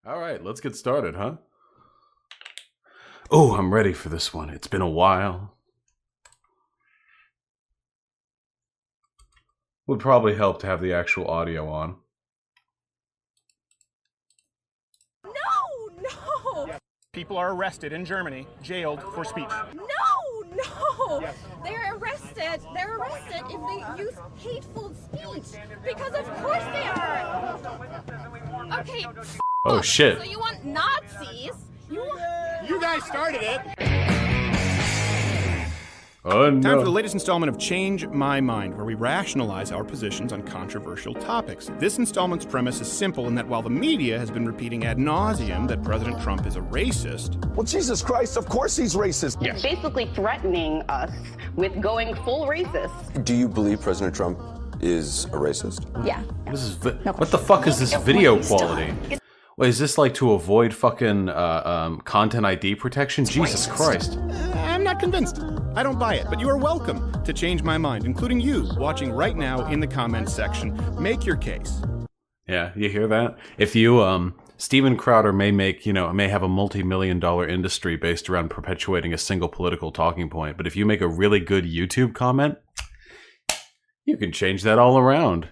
All right, let's get started, huh? Oh, I'm ready for this one. It's been a while. Would probably help to have the actual audio on. No! People are arrested in Germany, jailed for speech. No! Yes. They're arrested if they use hateful speech. Because of course they are. Okay. Oh shit. So you want Nazis? You guys started it. Oh no. Time for the latest installment of Change My Mind, where we rationalize our positions on controversial topics. This installment's premise is simple in that while the media has been repeating ad nauseum that President Trump is a racist... Well, Jesus Christ, of course he's racist. Yes. Basically threatening us with going full racist. Do you believe President Trump is a racist? Yeah. This is what the fuck is this video quality? Wait, is this like to avoid fucking content ID protection? Jesus Christ. I'm not convinced. I don't buy it, but you are welcome to change my mind, including you watching right now in the comments section. Make your case. Yeah, you hear that? If you, Steven Crowder may make, may have a multi-million-dollar industry based around perpetuating a single political talking point, but if you make a really good YouTube comment, you can change that all around.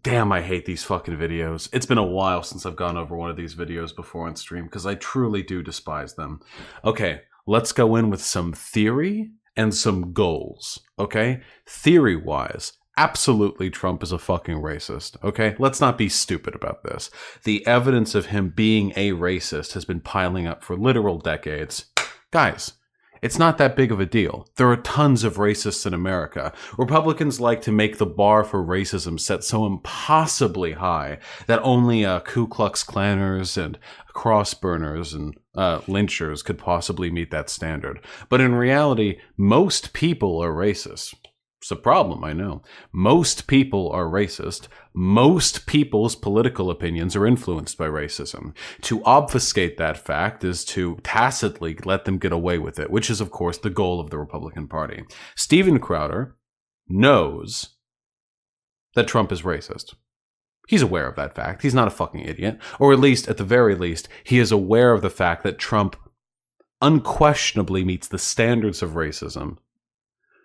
Damn, I hate these fucking videos. It's been a while since I've gone over one of these videos before on stream, because I truly do despise them. Okay, let's go in with some theory and some goals, okay? Theory-wise, absolutely Trump is a fucking racist, okay? Let's not be stupid about this. The evidence of him being a racist has been piling up for literal decades. Guys, it's not that big of a deal. There are tons of racists in America. Republicans like to make the bar for racism set so impossibly high that only Ku Klux Klanners and cross-burners and lynchers could possibly meet that standard. But in reality, most people are racist. It's a problem, I know. Most people are racist. Most people's political opinions are influenced by racism. To obfuscate that fact is to tacitly let them get away with it, which is, of course, the goal of the Republican Party. Steven Crowder knows that Trump is racist. He's aware of that fact. He's not a fucking idiot. Or at least, at the very least, he is aware of the fact that Trump unquestionably meets the standards of racism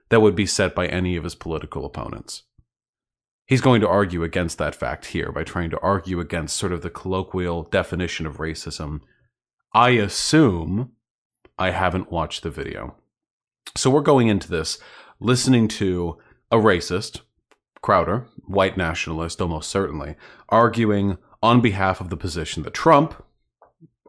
that would be set by any of his political opponents. He's going to argue against that fact here by trying to argue against sort of the colloquial definition of racism. I assume I haven't watched the video. So we're going into this listening to a racist, Crowder, white nationalist almost certainly, arguing on behalf of the position that Trump,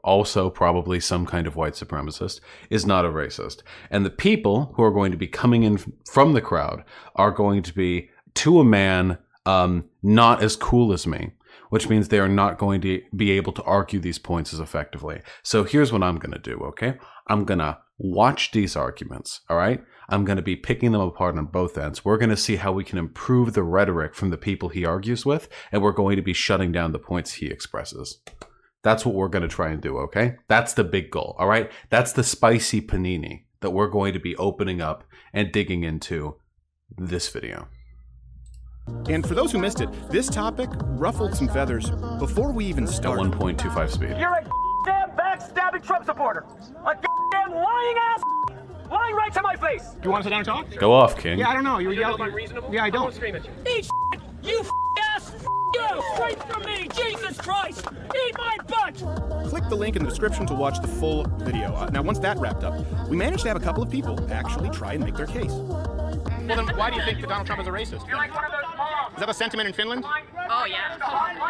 also probably some kind of white supremacist, is not a racist. And the people who are going to be coming in from the crowd are going to be, to a man, not as cool as me, which means they are not going to be able to argue these points as effectively. So here's what I'm going to do, okay? I'm going to watch these arguments, all right? I'm going to be picking them apart on both ends. We're going to see how we can improve the rhetoric from the people he argues with, and we're going to be shutting down the points he expresses. That's what we're going to try and do, okay? That's the big goal, all right? That's the spicy panini that we're going to be opening up and digging into this video. And for those who missed it, this topic ruffled some feathers before we even At started. 1.25 speed. You're a damn backstabbing Trump supporter. A damn lying ass, lying right to my face. Do you want to sit down and talk? Go off, King. Yeah, I don't know. You were You know yelling. if I'm reasonable? Yeah, I I'm don't. gonna scream at you. Eat you ass, you straight from me, Jesus Christ. Eat my butt. Click the link in the description to watch the full video. Now, once that wrapped up, we managed to have a couple of people actually try and make their case. Well, then why do you think that Donald Trump is a racist? You're like one of those moms. Is that a sentiment in Finland? Oh, yeah.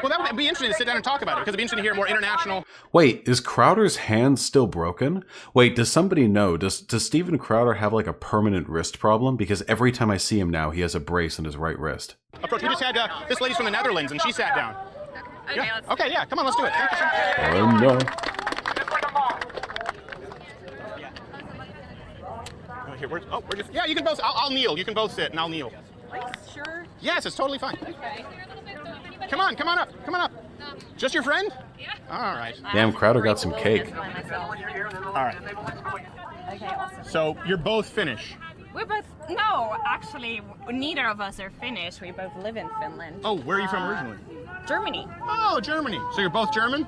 Well, that would be interesting to sit down and talk about it, because it'd be interesting to hear more international... Wait, is Crowder's hand still broken? Wait, does somebody know? Does Steven Crowder have like a permanent wrist problem? Because every time I see him now, he has a brace on his right wrist. approach. We just had this lady's from the Netherlands, and she sat down. Okay, Yeah. let's Okay, yeah, come on, let's do it. Thank you so much. Oh no. Just like a mom. Here, we're just, yeah, you can both, I'll kneel. You can both sit, and I'll kneel. Are you sure? Yes, it's totally fine. Okay. Come on up. Just your friend? Yeah. All right. Damn, Crowder got some cake. All right. Okay, awesome. So you're both Finnish. We're both, no, actually, neither of us are Finnish. We both live in Finland. Oh, where are you from originally? Germany. Oh, Germany. So you're both German?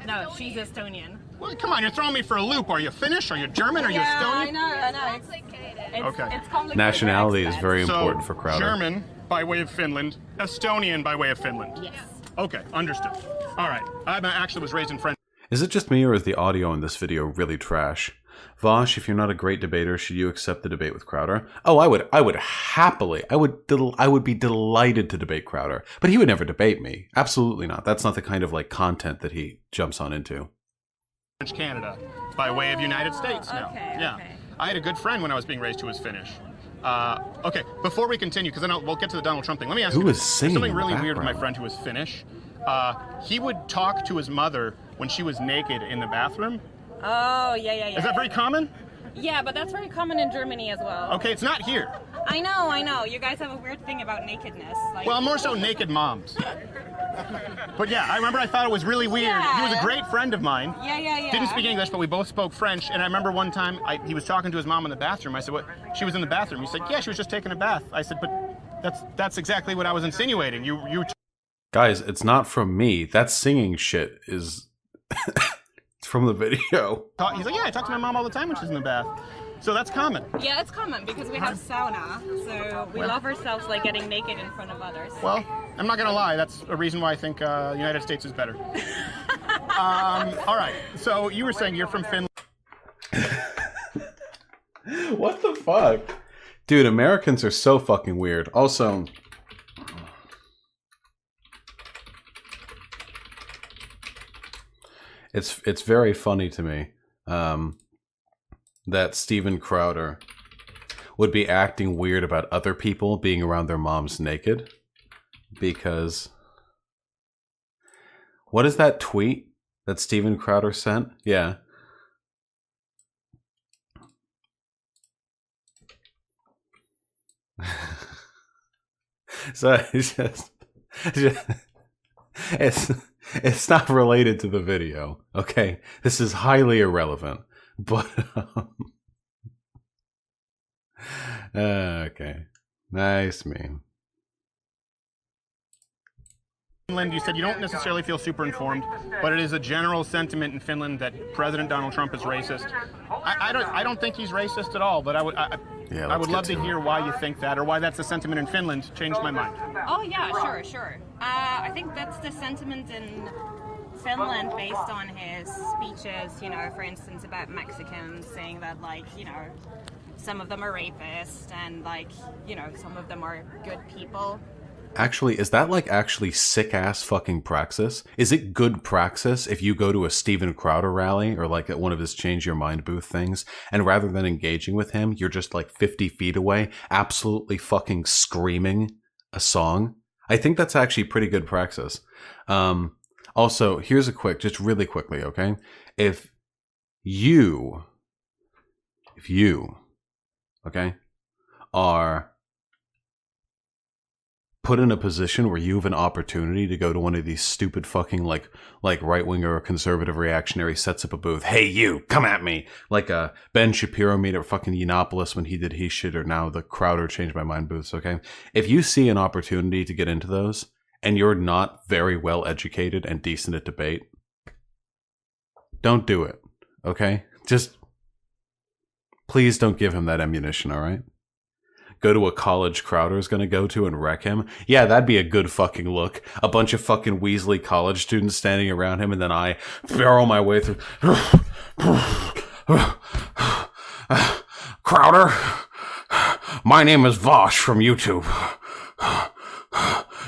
No, she's Estonian. Well, come on, you're throwing me for a loop. Are you Finnish? Are you German? Are you Yeah, Estonian? I know. Okay. It's complicated. Nationality is very So, important for Crowder. German by way of Finland, Estonian by way of Finland. Yes. Okay, understood. All right. I actually was raised in French. Is it just me, or is the audio in this video really trash? Vosh, if you're not a great debater, should you accept the debate with Crowder? Oh, I would happily. I would be delighted to debate Crowder, but he would never debate me. Absolutely not. That's not the kind of like content that he jumps on into. French Canada by way of United States now. Okay, yeah. okay. I had a good friend when I was being raised who was Finnish. Okay, before we continue, because we'll get to the Donald Trump thing. Let me ask Who you is this. singing Something in the really weird with my background? friend who was Finnish. He would talk to his mother when she was naked in the bathroom. Oh, yeah. Is that very common? Yeah, but that's very common in Germany as well. Okay, it's not here. I know. You guys have a weird thing about nakedness. Like, Well, more so naked moms. But yeah, I remember I thought it was really weird. Yeah. He was a great friend of mine. Yeah. Didn't speak English, but we both spoke French. And I remember one time he was talking to his mom in the bathroom. I said, "What? She was in the bathroom." He said, "Yeah, she was just taking a bath." I said, "But that's exactly what I was insinuating. You." Guys, it's not from me. That singing shit is it's from the video. He's like, "Yeah, I talk to my mom all the time when she's in the bath." So that's common. Yeah, it's common because we have sauna, so we love ourselves like getting naked in front of others. Well, I'm not gonna lie. That's a reason why I think the United States is better. All right. So you were saying you're from Finland. What the fuck? Dude, Americans are so fucking weird. Also, it's very funny to me that Steven Crowder would be acting weird about other people being around their moms naked, because what is that tweet that Steven Crowder sent? Yeah. So it's not related to the video, okay? This is highly irrelevant, but okay, nice meme. Finland, you said you don't necessarily feel super informed, but it is a general sentiment in Finland that President Donald Trump is racist. I don't think he's racist at all, but I would love to hear why you think that, or why that's a sentiment in Finland. Changed my mind. Oh yeah, sure. I think that's the sentiment in Finland based on his speeches, you know, for instance about Mexicans, saying that, like, you know, some of them are rapists and, like, you know, some of them are good people. Actually, is that like actually sick ass fucking praxis? Is it good praxis if you go to a Steven Crowder rally or like at one of his Change Your Mind booth things, and rather than engaging with him, you're just like 50 feet away, absolutely fucking screaming a song? I think that's actually pretty good praxis. Also, here's just really quickly, okay? If you, okay, are put in a position where you have an opportunity to go to one of these stupid fucking like right-wing or conservative reactionary sets up a booth. Hey, you, come at me. Like Ben Shapiro made at fucking Yiannopoulos when he did He Shit, or now the Crowder Change My Mind booths, okay? If you see an opportunity to get into those and you're not very well educated and decent at debate, don't do it, okay? Just please don't give him that ammunition, all right? Go to a college Crowder's gonna go to and wreck him. Yeah, that'd be a good fucking look. A bunch of fucking Weasley college students standing around him, and then I barrel my way through. Crowder, my name is Vosh from YouTube.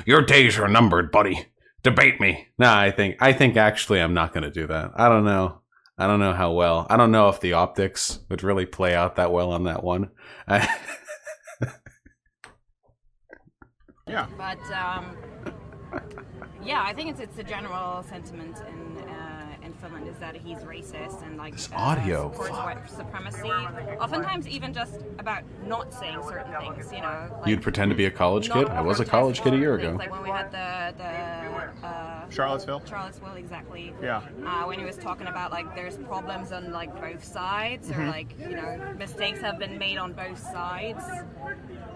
Your days are numbered, buddy. Debate me. Nah, I think actually I'm not gonna do that. I don't know how well. I don't know if the optics would really play out that well on that one. Yeah. But yeah, I think it's a general sentiment in Finland is that he's racist and like this audio supports white supremacy. Oftentimes, even just about not saying certain things, you know. Like, you'd pretend to be a college kid? I was a college kid a year ago. Like when we had the Charlottesville, exactly. Yeah. When he was talking about like there's problems on like both sides, or like, you know, mistakes have been made on both sides.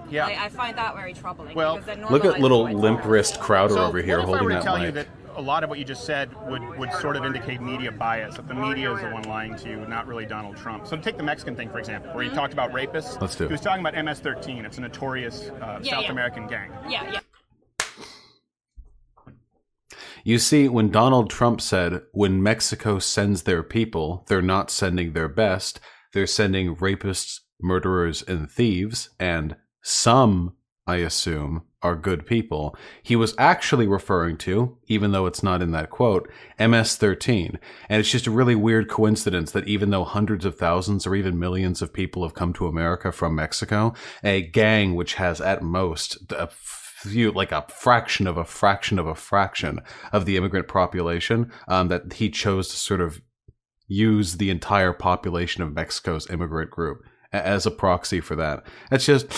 Yeah. I find that very troubling. Well, because they're Look at little normalizing limp wrist Crowder So over here what if I holding were to that tell you mic. that a lot of what you just said would sort of indicate media bias, that the media is the one lying to you, not really Donald Trump. So take the Mexican thing, for example, where he talked about rapists. Let's do it. He was talking about MS-13. It's a notorious South American gang. Yeah. You see, when Donald Trump said, when Mexico sends their people, they're not sending their best, they're sending rapists, murderers, and thieves, and some, I assume, are good people, he was actually referring to, even though it's not in that quote, MS-13. And it's just a really weird coincidence that even though hundreds of thousands or even millions of people have come to America from Mexico, a gang which has at most a few, like a fraction of a fraction of a fraction of the immigrant population, that he chose to sort of use the entire population of Mexico's immigrant group as a proxy for that. It's just,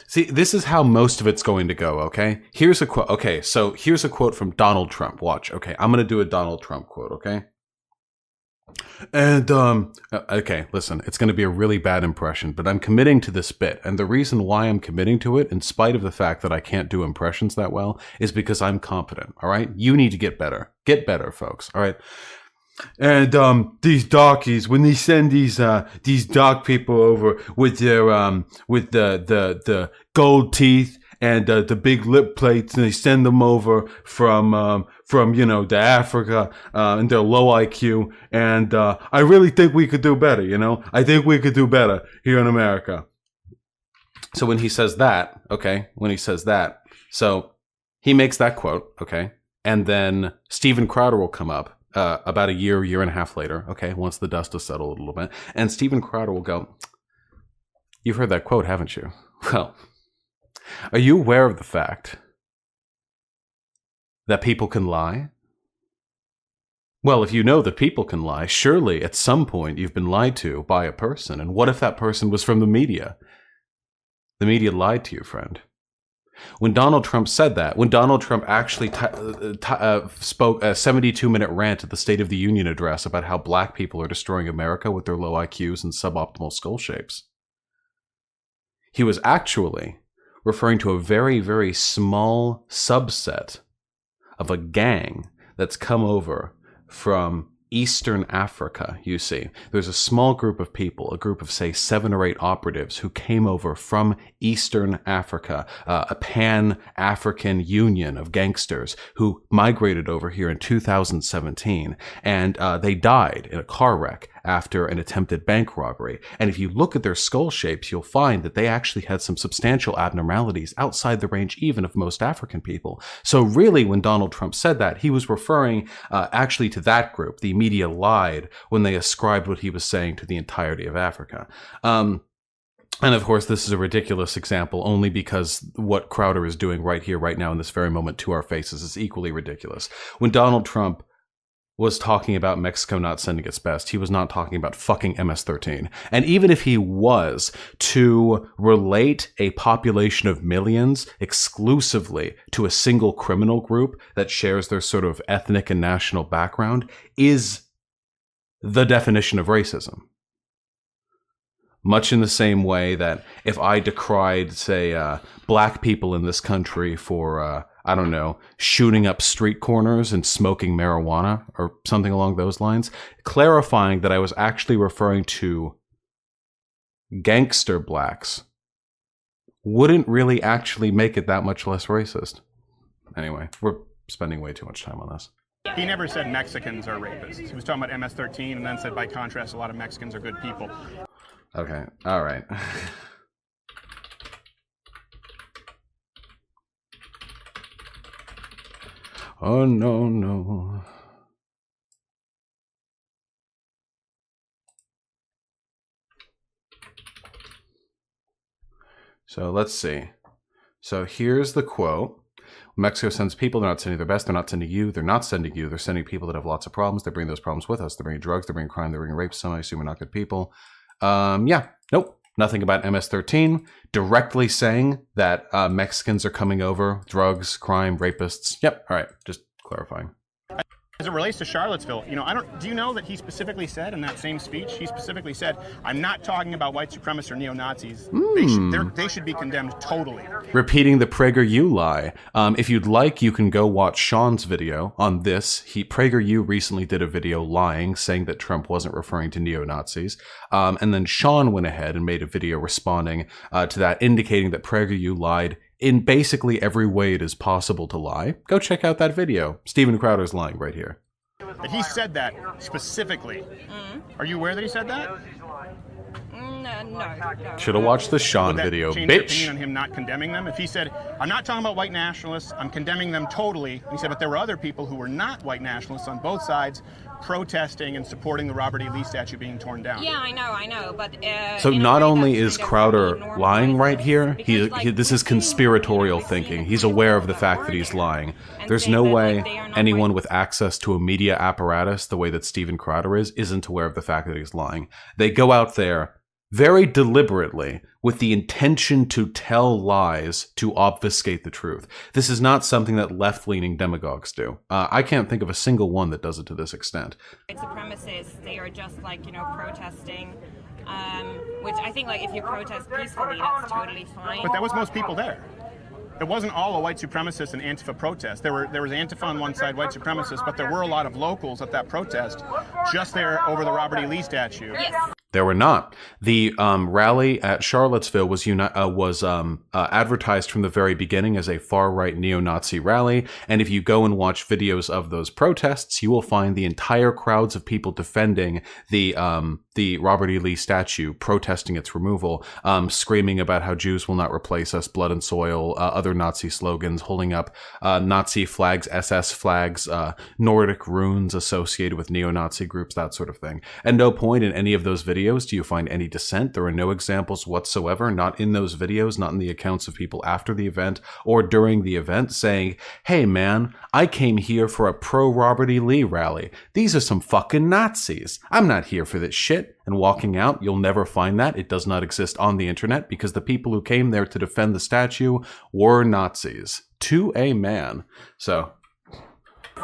See, this is how most of it's going to go, okay? Here's a quote. Okay, so here's a quote from Donald Trump. Watch, okay? I'm going to do a Donald Trump quote, okay? And, okay, listen, it's going to be a really bad impression, but I'm committing to this bit. And the reason why I'm committing to it, in spite of the fact that I can't do impressions that well, is because I'm competent, all right? You need to get better. Get better, folks, all right? And these darkies, when they send these dark people over with their with the gold teeth and the big lip plates, and they send them over from you know, the Africa and their low IQ, and I really think we could do better, you know? I think we could do better here in America. So when he says that, okay, so he makes that quote, okay, and then Steven Crowder will come up about a year and a half later, okay, once the dust has settled a little bit, and Steven Crowder will go, "You've heard that quote, haven't you? Well, are you aware of the fact that people can lie? Well, if you know that people can lie, surely at some point you've been lied to by a person, and what if that person was from the media? The media lied to you, friend." When Donald Trump said that, when Donald Trump actually spoke a 72-minute rant at the State of the Union address about how black people are destroying America with their low IQs and suboptimal skull shapes, he was actually referring to a very, very small subset of a gang that's come over from Eastern Africa, you see. There's a small group of people, a group of, say, 7 or 8 operatives who came over from Eastern Africa, a Pan-African union of gangsters who migrated over here in 2017, and they died in a car wreck after an attempted bank robbery. And if you look at their skull shapes, you'll find that they actually had some substantial abnormalities outside the range even of most African people. So really, when Donald Trump said that, he was referring actually to that group. The media lied when they ascribed what he was saying to the entirety of Africa. And of course, this is a ridiculous example only because what Crowder is doing right here, right now, in this very moment to our faces is equally ridiculous. When Donald Trump was talking about Mexico not sending its best, he was not talking about fucking MS-13. And even if he was, to relate a population of millions exclusively to a single criminal group that shares their sort of ethnic and national background is the definition of racism. Much in the same way that if I decried, say, black people in this country for, I don't know, shooting up street corners and smoking marijuana or something along those lines, clarifying that I was actually referring to gangster blacks wouldn't really actually make it that much less racist. Anyway, we're spending way too much time on this. He never said Mexicans are rapists. He was talking about MS-13 and then said, by contrast, a lot of Mexicans are good people. Okay, all right. Oh, no, no. So let's see. So here's the quote. Mexico sends people. They're not sending their best. They're not sending you. They're not sending you. They're sending people that have lots of problems. They bring those problems with us. They're bringing drugs. They're bringing crime. They're bringing rape. Some I assume are not good people. Yeah. Nope. Nothing about MS-13 directly saying that Mexicans are coming over. Drugs, crime, rapists. Yep. All right. Just clarifying. As it relates to Charlottesville, you know, do you know that he specifically said in that same speech, he specifically said, I'm not talking about white supremacists or neo-Nazis. They should be condemned totally. Repeating the PragerU lie. If you'd like, you can go watch Sean's video on this. PragerU recently did a video lying, saying that Trump wasn't referring to neo-Nazis. And then Sean went ahead and made a video responding to that, indicating that PragerU lied in basically every way it is possible to lie. Go check out that video. Steven Crowder's lying right here. That he said that specifically. Are you aware that he said that? No. Should have watched the Sean Would that video, change your bitch. opinion on him not condemning them? If he said, I'm not talking about white nationalists, I'm condemning them totally. And he said, but there were other people who were not white nationalists on both sides protesting and supporting the Robert E. Lee statue being torn down. Yeah, I know, but... So not only is Crowder lying right here, this is conspiratorial thinking. He's aware of the fact that he's lying. There's no way anyone with access to a media apparatus, the way that Steven Crowder is, isn't aware of the fact that he's lying. They go out there very deliberately with the intention to tell lies to obfuscate the truth. This is not something that left-leaning demagogues do. I can't think of a single one that does it to this extent. White supremacists, they are just like, you know, protesting, which I think like if you protest peacefully, that's totally fine. But that was most people there. It wasn't all a white supremacist and Antifa protest. There was Antifa on one side, white supremacists, but there were a lot of locals at that protest just there over the Robert E. Lee statue. Yes. There were not. The rally at Charlottesville was advertised from the very beginning as a far-right neo-Nazi rally, and if you go and watch videos of those protests, you will find the entire crowds of people defending the Robert E. Lee statue, protesting its removal, screaming about how Jews will not replace us, blood and soil, other Nazi slogans, holding up Nazi flags, SS flags, Nordic runes associated with neo-Nazi groups, that sort of thing. At no point in any of those videos do you find any dissent. There are no examples whatsoever, not in those videos, not in the accounts of people after the event or during the event saying, hey man, I came here for a pro-Robert E. Lee rally. These are some fucking Nazis. I'm not here for this shit. And walking out, you'll never find that. It does not exist on the internet because the people who came there to defend the statue were Nazis. To a man. So...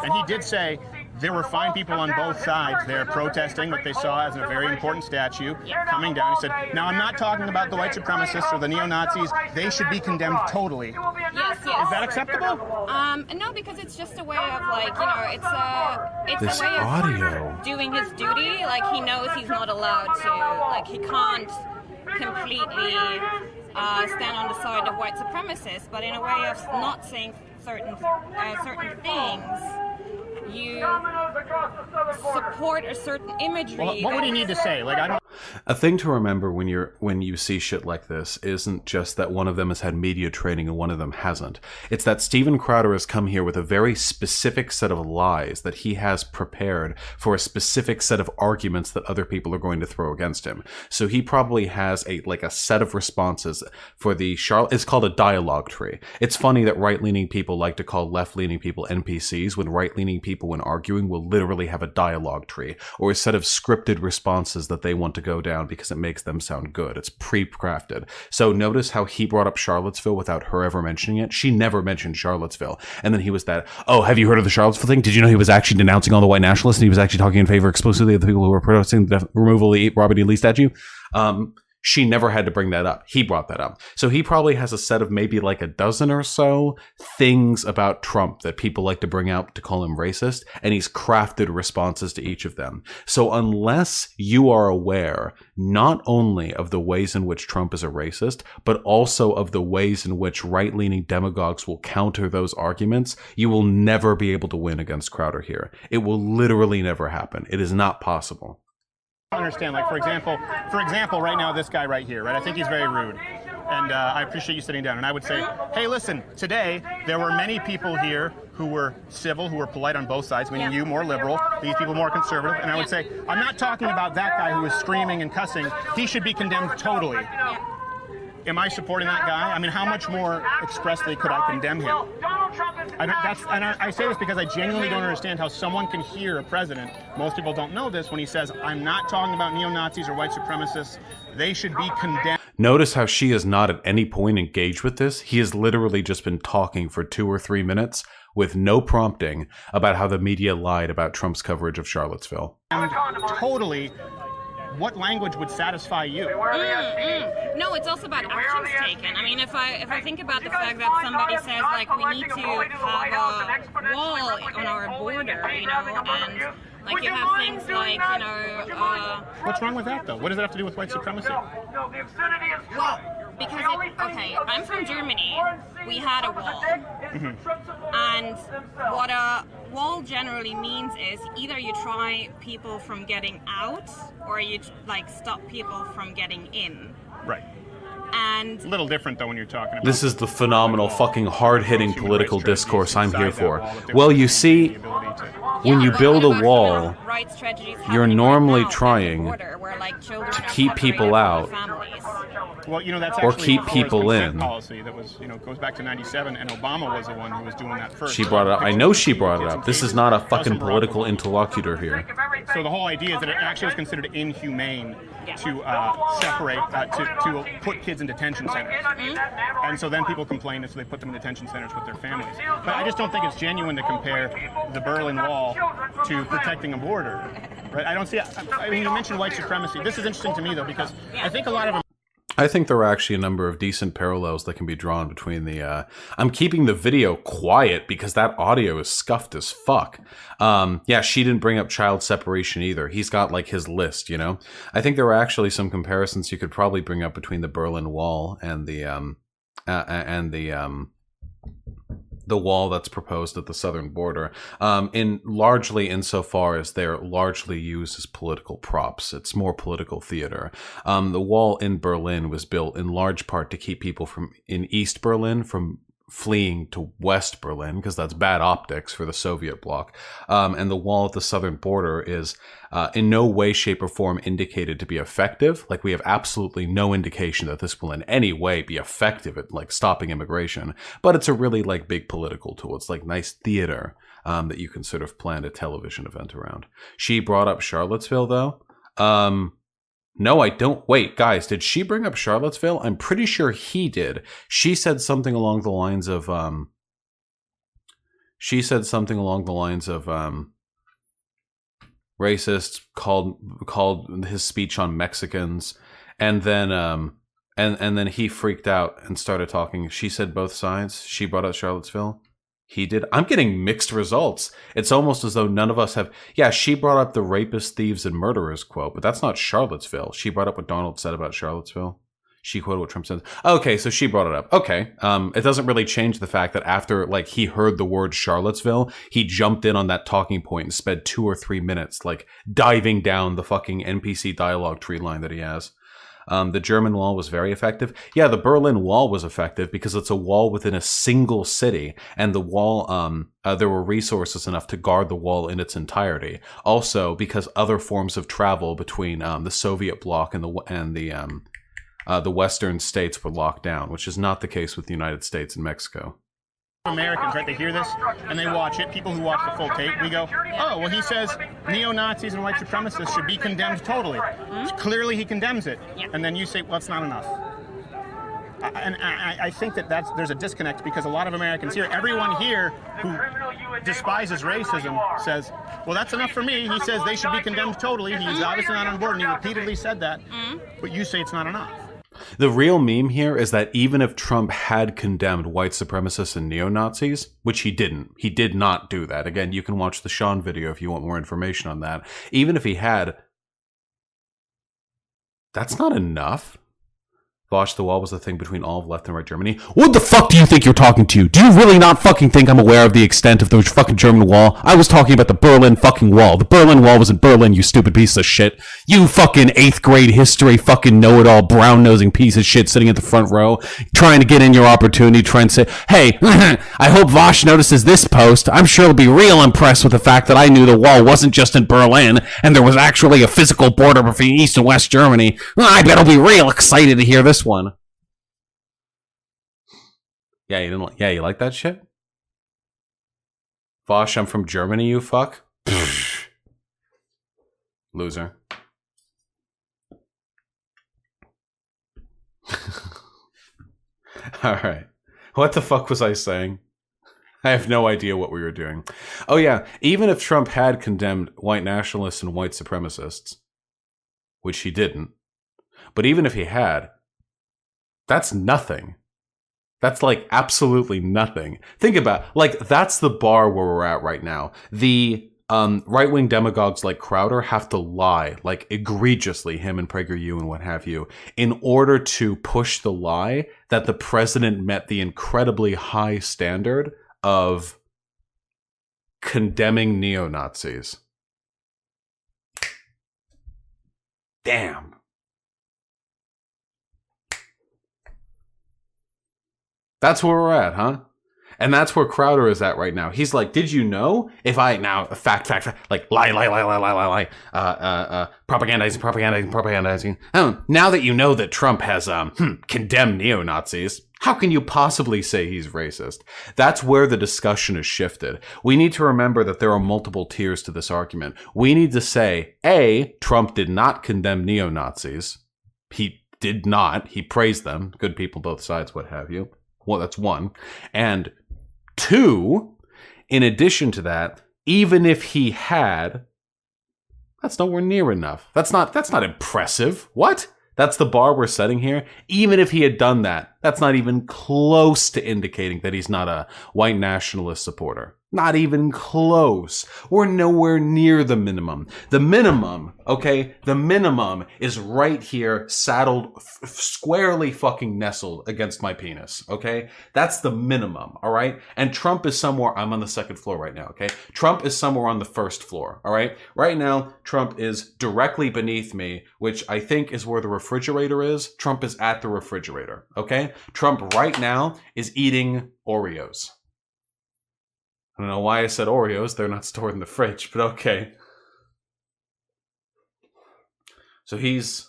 And he did say there were fine people on both sides there protesting what they saw as a very important statue coming down. He said, now I'm not talking about the white supremacists or the neo-Nazis. They should be condemned totally. Yes. Is that acceptable? No, because it's just a way of like, you know, it's this a way audio. of doing his duty. Like he knows he's not allowed to, like he can't completely stand on the side of white supremacists, but in a way of not saying certain things, you support a certain imagery. Well, what would he need to say? Like, I don't. A thing to remember when you see shit like this isn't just that one of them has had media training and one of them hasn't. It's that Steven Crowder has come here with a very specific set of lies that he has prepared for a specific set of arguments that other people are going to throw against him. So he probably has a set of responses for the it's called a dialogue tree. It's funny that right-leaning people like to call left-leaning people NPCs when right-leaning people when arguing will literally have a dialogue tree or a set of scripted responses that they want to go down because it makes them sound good. It's pre-crafted. So notice how he brought up Charlottesville without her ever mentioning it. She never mentioned Charlottesville. And then he was that, oh, have you heard of the Charlottesville thing? Did you know he was actually denouncing all the white nationalists and he was actually talking in favor exclusively of the people who were protesting the removal of the Robert E. Lee statue? She never had to bring that up. He brought that up. So he probably has a set of maybe like a dozen or so things about Trump that people like to bring out to call him racist, and he's crafted responses to each of them. So unless you are aware not only of the ways in which Trump is a racist, but also of the ways in which right-leaning demagogues will counter those arguments, you will never be able to win against Crowder here. It will literally never happen. It is not possible. Understand, like for example right now this guy right here, right, I think he's very rude, and I appreciate you sitting down, and I would say, hey listen, today there were many people here who were civil, who were polite on both sides, meaning you more liberal, these people more conservative, and I would say, I'm not talking about that guy who was screaming and cussing. He should be condemned totally. Am I supporting that guy? I mean, how much more expressly could I condemn him? I say this because I genuinely don't understand how someone can hear a president, most people don't know this, when he says, I'm not talking about neo-Nazis or white supremacists, they should be condemned. Notice how she is not at any point engaged with this. He has literally just been talking for 2 or 3 minutes with no prompting about how the media lied about Trump's coverage of Charlottesville. Totally. What language would satisfy you? No, it's also about actions taken. I mean, if I think about the fact that somebody says, like, we need to have a wall on our border, you know, and like you have things like, you know... What's wrong with that, though? What does it have to do with white supremacy? Well, because, okay, I'm from Germany. We had a wall. And what a wall generally means is either you try people from getting out or you, like, stop people from getting in. Right. And it's a little different, though, when you're talking about... This is the phenomenal, fucking hard-hitting political discourse I'm here for. Well, you see, when you build a wall, you're normally trying to keep people out well, you know, that's or keep people in. Policy that was, you know, goes back to 97, and Obama was the one who was doing that first. She brought it up. I know she brought it up. This is not a fucking political interlocutor here. So the whole idea is that it actually was considered inhumane to separate, to put kids in detention centers. And so then people complained, and so they put them in detention centers with their families. But I just don't think it's genuine to compare the Berlin Wall to protecting a border. Right? I don't see... I mean, you mentioned white supremacy. This is interesting to me, though, because I think a lot of... I think there are actually a number of decent parallels that can be drawn between the... I'm keeping the video quiet because that audio is scuffed as fuck. Yeah, she didn't bring up child separation either. He's got, like, his list, you know? I think there are actually some comparisons you could probably bring up between the Berlin Wall and the wall that's proposed at the southern border, largely insofar as they're largely used as political props. It's more political theater. The wall in Berlin was built in large part to keep people in East Berlin from fleeing to West Berlin, because that's bad optics for the Soviet bloc. And the wall at the southern border is in no way, shape, or form indicated to be effective. Like, we have absolutely no indication that this will in any way be effective at, like, stopping immigration. But it's a really, like, big political tool. It's like nice theater that you can sort of plan a television event around. She brought up Charlottesville, though. No, I don't. Wait, guys, did she bring up Charlottesville? I'm pretty sure he did. She said something along the lines of, racist, called his speech on Mexicans, and then, and then he freaked out and started talking. She said both sides. She brought up Charlottesville. He did. I'm getting mixed results. It's almost as though none of us have... Yeah, she brought up the rapists, thieves, and murderers quote, but that's not Charlottesville. She brought up what Donald said about Charlottesville. She quoted what Trump said. Okay, so she brought it up. Okay. It doesn't really change the fact that after, like, he heard the word Charlottesville, he jumped in on that talking point and spent 2 or 3 minutes, like, diving down the fucking NPC dialogue tree line that he has. The German wall was very effective. Yeah, the Berlin Wall was effective because it's a wall within a single city, and the wall, there were resources enough to guard the wall in its entirety. Also, because other forms of travel between the Soviet bloc and the Western states were locked down, which is not the case with the United States and Mexico. Americans, right? They hear this and they watch it. People who watch the full tape, we go, oh, well, he says neo-Nazis and white supremacists should be condemned totally. Clearly he condemns it. And then you say, well, it's not enough. And I think that there's a disconnect because a lot of Americans here, everyone here who despises racism says, well, that's enough for me. He says they should be condemned totally. He's obviously not on board, and he repeatedly said that. But you say it's not enough. The real meme here is that even if Trump had condemned white supremacists and neo-Nazis, which he didn't, he did not do that. Again, you can watch the Sean video if you want more information on that. Even if he had, that's not enough. Bosch, the wall was the thing between all of left and right Germany. What the fuck do you think you're talking to? Do you really not fucking think I'm aware of the extent of the fucking German wall? I was talking about the Berlin fucking wall. The Berlin Wall was in Berlin, you stupid piece of shit. You fucking 8th grade history fucking know-it-all brown-nosing piece of shit sitting at the front row, trying to get in your opportunity, trying to say, hey, I hope Vosh notices this post. I'm sure he'll be real impressed with the fact that I knew the wall wasn't just in Berlin, and there was actually a physical border between East and West Germany. I bet he'll be real excited to hear this one. Yeah, you like that shit? Vosh, I'm from Germany, you fuck. Loser. All right. What the fuck was I saying? I have no idea what we were doing. Oh yeah, even if Trump had condemned white nationalists and white supremacists, which he didn't, but even if he had, that's nothing. That's like absolutely nothing. Think about, like, that's the bar where we're at right now. The right-wing demagogues like Crowder have to lie, like egregiously, him and PragerU and what have you, in order to push the lie that the president met the incredibly high standard of condemning neo-Nazis. Damn. That's where we're at, huh? And that's where Crowder is at right now. He's like, did you know? If I now fact, like lie, propagandizing. Now that you know that Trump has condemned neo-Nazis, how can you possibly say he's racist? That's where the discussion is shifted. We need to remember that there are multiple tiers to this argument. We need to say, A, Trump did not condemn neo-Nazis. He did not. He praised them. Good people, both sides, what have you. Well, that's one. And two, in addition to that, even if he had, that's nowhere near enough. That's not impressive. What? That's the bar we're setting here. Even if he had done that, that's not even close to indicating that he's not a white nationalist supporter. Not even close. We're nowhere near the minimum. The minimum, okay, the minimum is right here, saddled, squarely fucking nestled against my penis, okay? That's the minimum, all right? And Trump is somewhere, I'm on the second floor right now, okay? Trump is somewhere on the first floor, all right? Right now, Trump is directly beneath me, which I think is where the refrigerator is. Trump is at the refrigerator, okay? Trump right now is eating Oreos. I don't know why I said Oreos. They're not stored in the fridge, but okay. So he's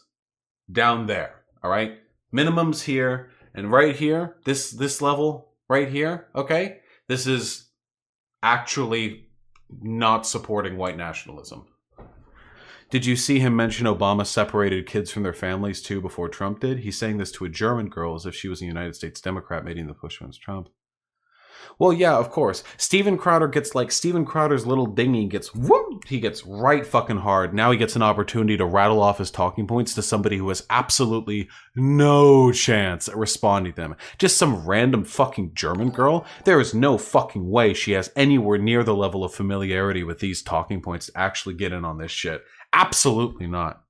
down there, all right? Minimum's here, and right here, this level right here, okay? This is actually not supporting white nationalism. Did you see him mention Obama separated kids from their families too before Trump did? He's saying this to a German girl as if she was a United States Democrat making the push against Trump. Well, yeah, of course. Steven Crowder's little dinghy gets, whoop, he gets right fucking hard. Now he gets an opportunity to rattle off his talking points to somebody who has absolutely no chance at responding to them. Just some random fucking German girl. There is no fucking way she has anywhere near the level of familiarity with these talking points to actually get in on this shit. Absolutely not.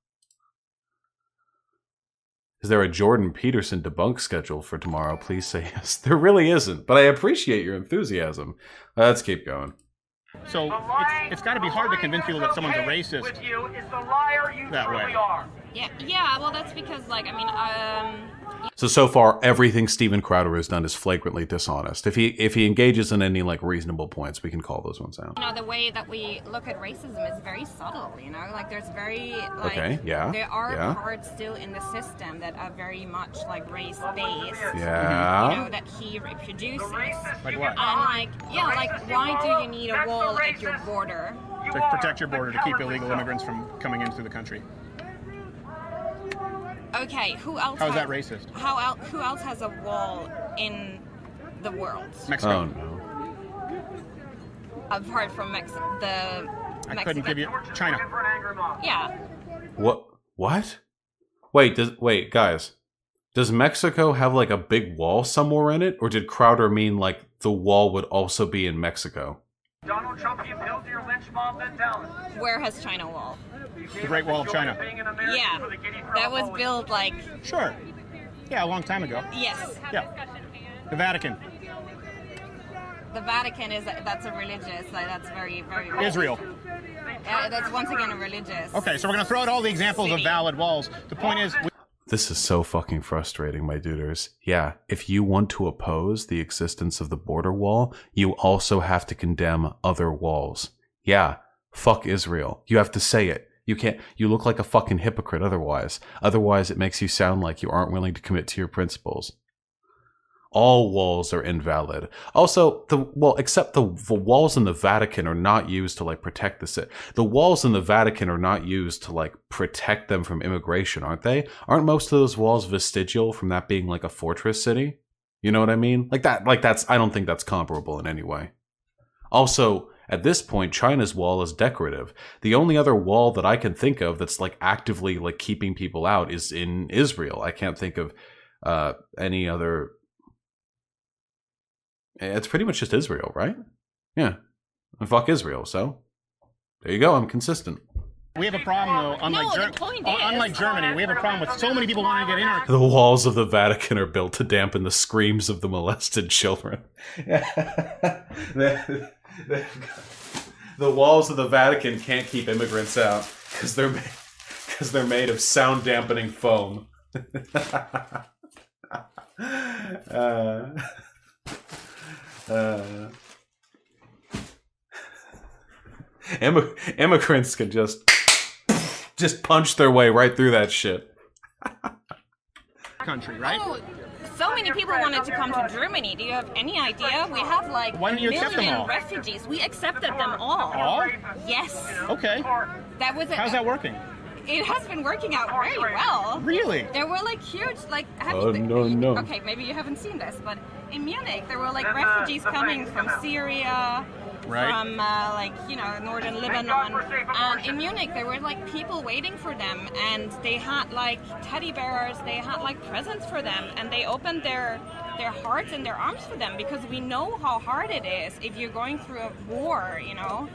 Is there a Jordan Peterson debunk schedule for tomorrow? Please say yes. There really isn't, but I appreciate your enthusiasm. Let's keep going. So it's got to be hard to convince people that someone's a racist that way. Yeah. Well, that's because, like, I mean, So far, everything Steven Crowder has done is flagrantly dishonest. If he engages in any like reasonable points, we can call those ones out. You know, the way that we look at racism is very subtle. You know, like there's very like there are parts still in the system that are very much like race based. Yeah. You know, that he reproduces. Like what? And like why do you need a wall at your border? To protect your border, to keep illegal immigrants from coming into the country. Okay, who else? How is that racist? Who else has a wall in the world? Mexico. Oh no. Apart from Mexico, I couldn't give you China. Yeah. What? Wait, guys. Does Mexico have like a big wall somewhere in it, or did Crowder mean like the wall would also be in Mexico? Donald Trump, you built your lynch mob mentality. Where has China wall? The Great Wall of China. Yeah, that was built like... Sure. Yeah, a long time ago. Yes. Yeah. The Vatican. The Vatican that's a religious, like that's very, very... Israel. That's once again a religious... Okay, so we're going to throw out all the examples of valid walls. The point is... This is so fucking frustrating, my duders. Yeah, if you want to oppose the existence of the border wall, you also have to condemn other walls. Yeah, fuck Israel. You have to say it. You can't, you look like a fucking hypocrite otherwise. Otherwise, it makes you sound like you aren't willing to commit to your principles. all walls are invalid. Also, except the walls in the Vatican are not used to like protect the city. The walls in the Vatican are not used to like protect them from immigration, aren't they? Aren't most of those walls vestigial from that being like a fortress city? You know what I mean? Like that's I don't think that's comparable in any way. Also, at this point, China's wall is decorative. The only other wall that I can think of that's like actively like keeping people out is in Israel. I can't think of any other. It's pretty much just Israel, right? Yeah. And fuck Israel, so there you go, I'm consistent. We have a problem, though. Unlike Germany, we have a problem with so many people wanting to get in our... The walls of the Vatican are built to dampen the screams of the molested children. The walls of the Vatican can't keep immigrants out because they're made of sound-dampening foam. Immigrants can just punch their way right through that shit. Country, right? Oh, so many people wanted to come to Germany. Do you have any idea? We have like Why don't you accept them million all? refugees. We accepted them all. All? Yes. Okay. That was How's that working? It has been working out very well. Really? There were like huge, like, no. Okay, maybe you haven't seen this, but in Munich there were like refugees coming from Syria, Right. from like, you know, northern Lebanon, and in Munich there were like people waiting for them, and they had like teddy bears, they had like presents for them, and they opened their hearts and their arms for them, because we know how hard it is if you're going through a war, you know.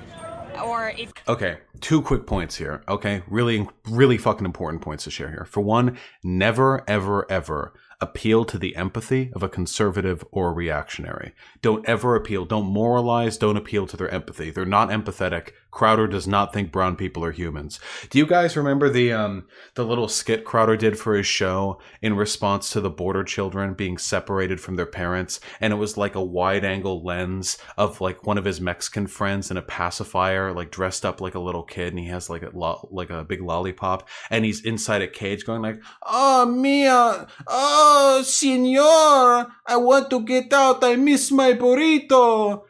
Or if... Okay, 2 quick points here. Okay, really, really fucking important points to share here. For one, never, ever, ever appeal to the empathy of a conservative or a reactionary. Don't ever appeal. Don't moralize. Don't appeal to their empathy. They're not empathetic. Crowder does not think brown people are humans. Do you guys remember the little skit Crowder did for his show in response to the border children being separated from their parents? And it was like a wide-angle lens of like one of his Mexican friends in a pacifier, like dressed up like a little kid, and he has like a big lollipop, and he's inside a cage going like, "Oh, Mia, oh, senor, I want to get out. I miss my burrito."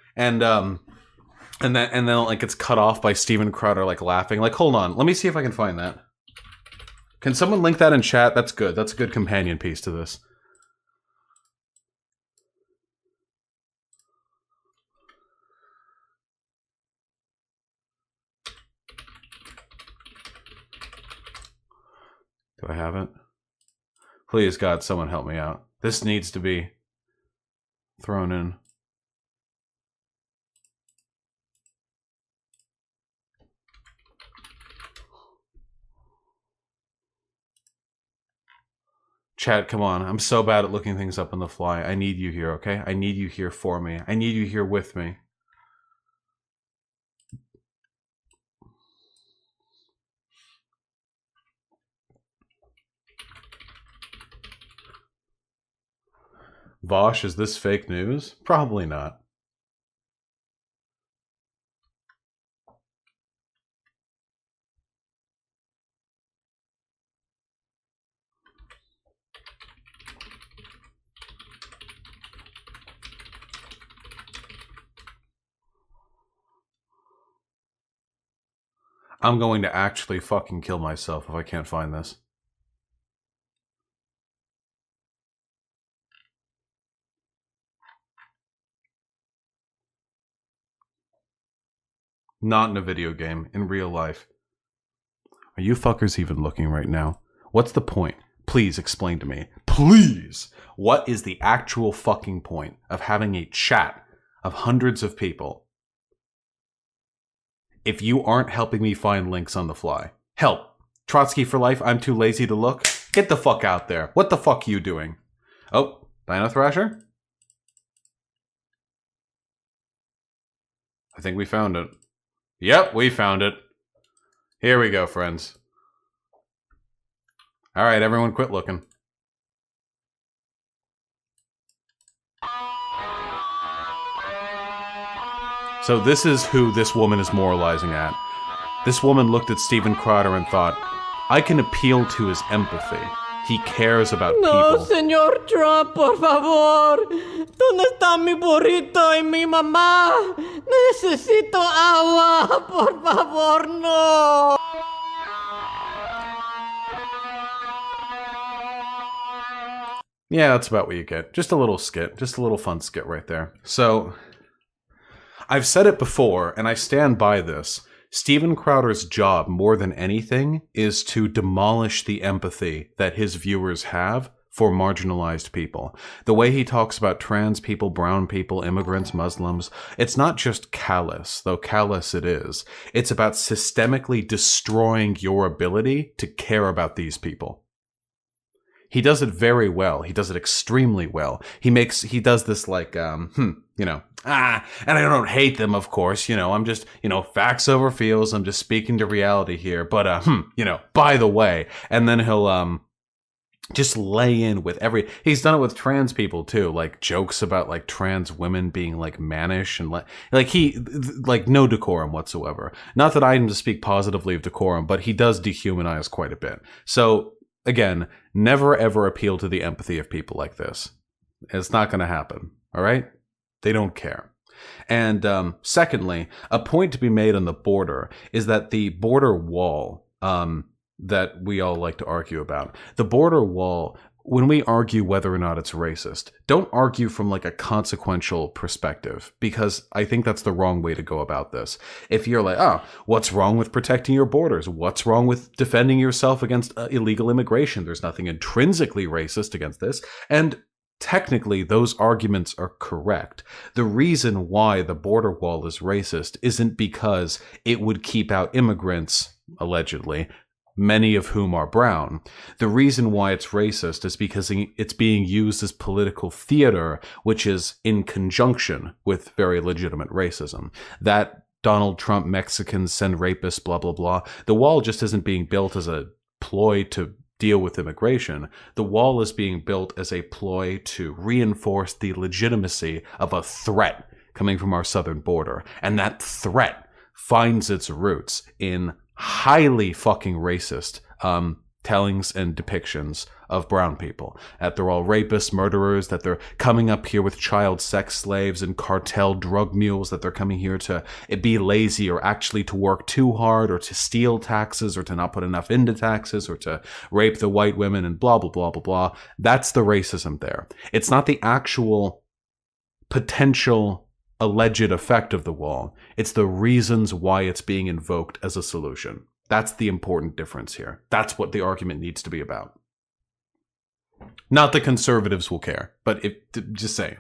And then like it's cut off by Steven Crowder like laughing. Like, hold on, let me see if I can find that. Can someone link that in chat? That's good. That's a good companion piece to this. Do I have it? Please, God, someone help me out. This needs to be thrown in. Chat, come on. I'm so bad at looking things up on the fly. I need you here, okay? I need you here for me. I need you here with me. Vosh, is this fake news? Probably not. I'm going to actually fucking kill myself if I can't find this. Not in a video game, in real life. Are you fuckers even looking right now? What's the point? Please explain to me. Please! What is the actual fucking point of having a chat of hundreds of people if you aren't helping me find links on the fly? Help! Trotsky for life, I'm too lazy to look? Get the fuck out there. What the fuck are you doing? Oh, Dino Thrasher? I think we found it. Yep, we found it. Here we go, friends. Alright, everyone quit looking. So this is who this woman is moralizing at. This woman looked at Steven Crowder and thought, I can appeal to his empathy. He cares about No, people. señor Trump, por favor. ¿Dónde está mi burrito y mi mamá? Necesito agua, por favor, no. Yeah, that's about what you get. Just a little skit. Just a little fun skit right there. So, I've said it before, and I stand by this. Steven Crowder's job, more than anything, is to demolish the empathy that his viewers have for marginalized people. The way he talks about trans people, brown people, immigrants, Muslims, it's not just callous, though callous it is. It's about systemically destroying your ability to care about these people. He does it very well. He does it extremely well. He does this like, and I don't hate them, of course, I'm just, facts over feels. I'm just speaking to reality here. But, by the way, and then he'll, just lay in with he's done it with trans people too, like jokes about like trans women being like mannish and like no decorum whatsoever. Not that I am to speak positively of decorum, but he does dehumanize quite a bit. So, again, never ever appeal to the empathy of people like this. It's not going to happen. All right? They don't care. And secondly, a point to be made on the border is that the border wall that we all like to argue about, the border wall, when we argue whether or not it's racist, don't argue from like a consequential perspective, because I think that's the wrong way to go about this. If you're like, oh, what's wrong with protecting your borders? What's wrong with defending yourself against illegal immigration? There's nothing intrinsically racist against this. And technically, those arguments are correct. The reason why the border wall is racist isn't because it would keep out immigrants, allegedly, many of whom are brown. The reason why it's racist is because it's being used as political theater, which is in conjunction with very legitimate racism. That Donald Trump, Mexicans send rapists, blah, blah, blah. The wall just isn't being built as a ploy to deal with immigration. The wall is being built as a ploy to reinforce the legitimacy of a threat coming from our southern border. And that threat finds its roots in highly fucking racist tellings and depictions of brown people. That they're all rapists, murderers, that they're coming up here with child sex slaves and cartel drug mules, that they're coming here to be lazy or actually to work too hard or to steal taxes or to not put enough into taxes or to rape the white women and blah, blah, blah, blah, blah. That's the racism there. It's not the actual potential alleged effect of the wall. It's the reasons why it's being invoked as a solution. That's the important difference here. That's what the argument needs to be about. Not that conservatives will care, but just say.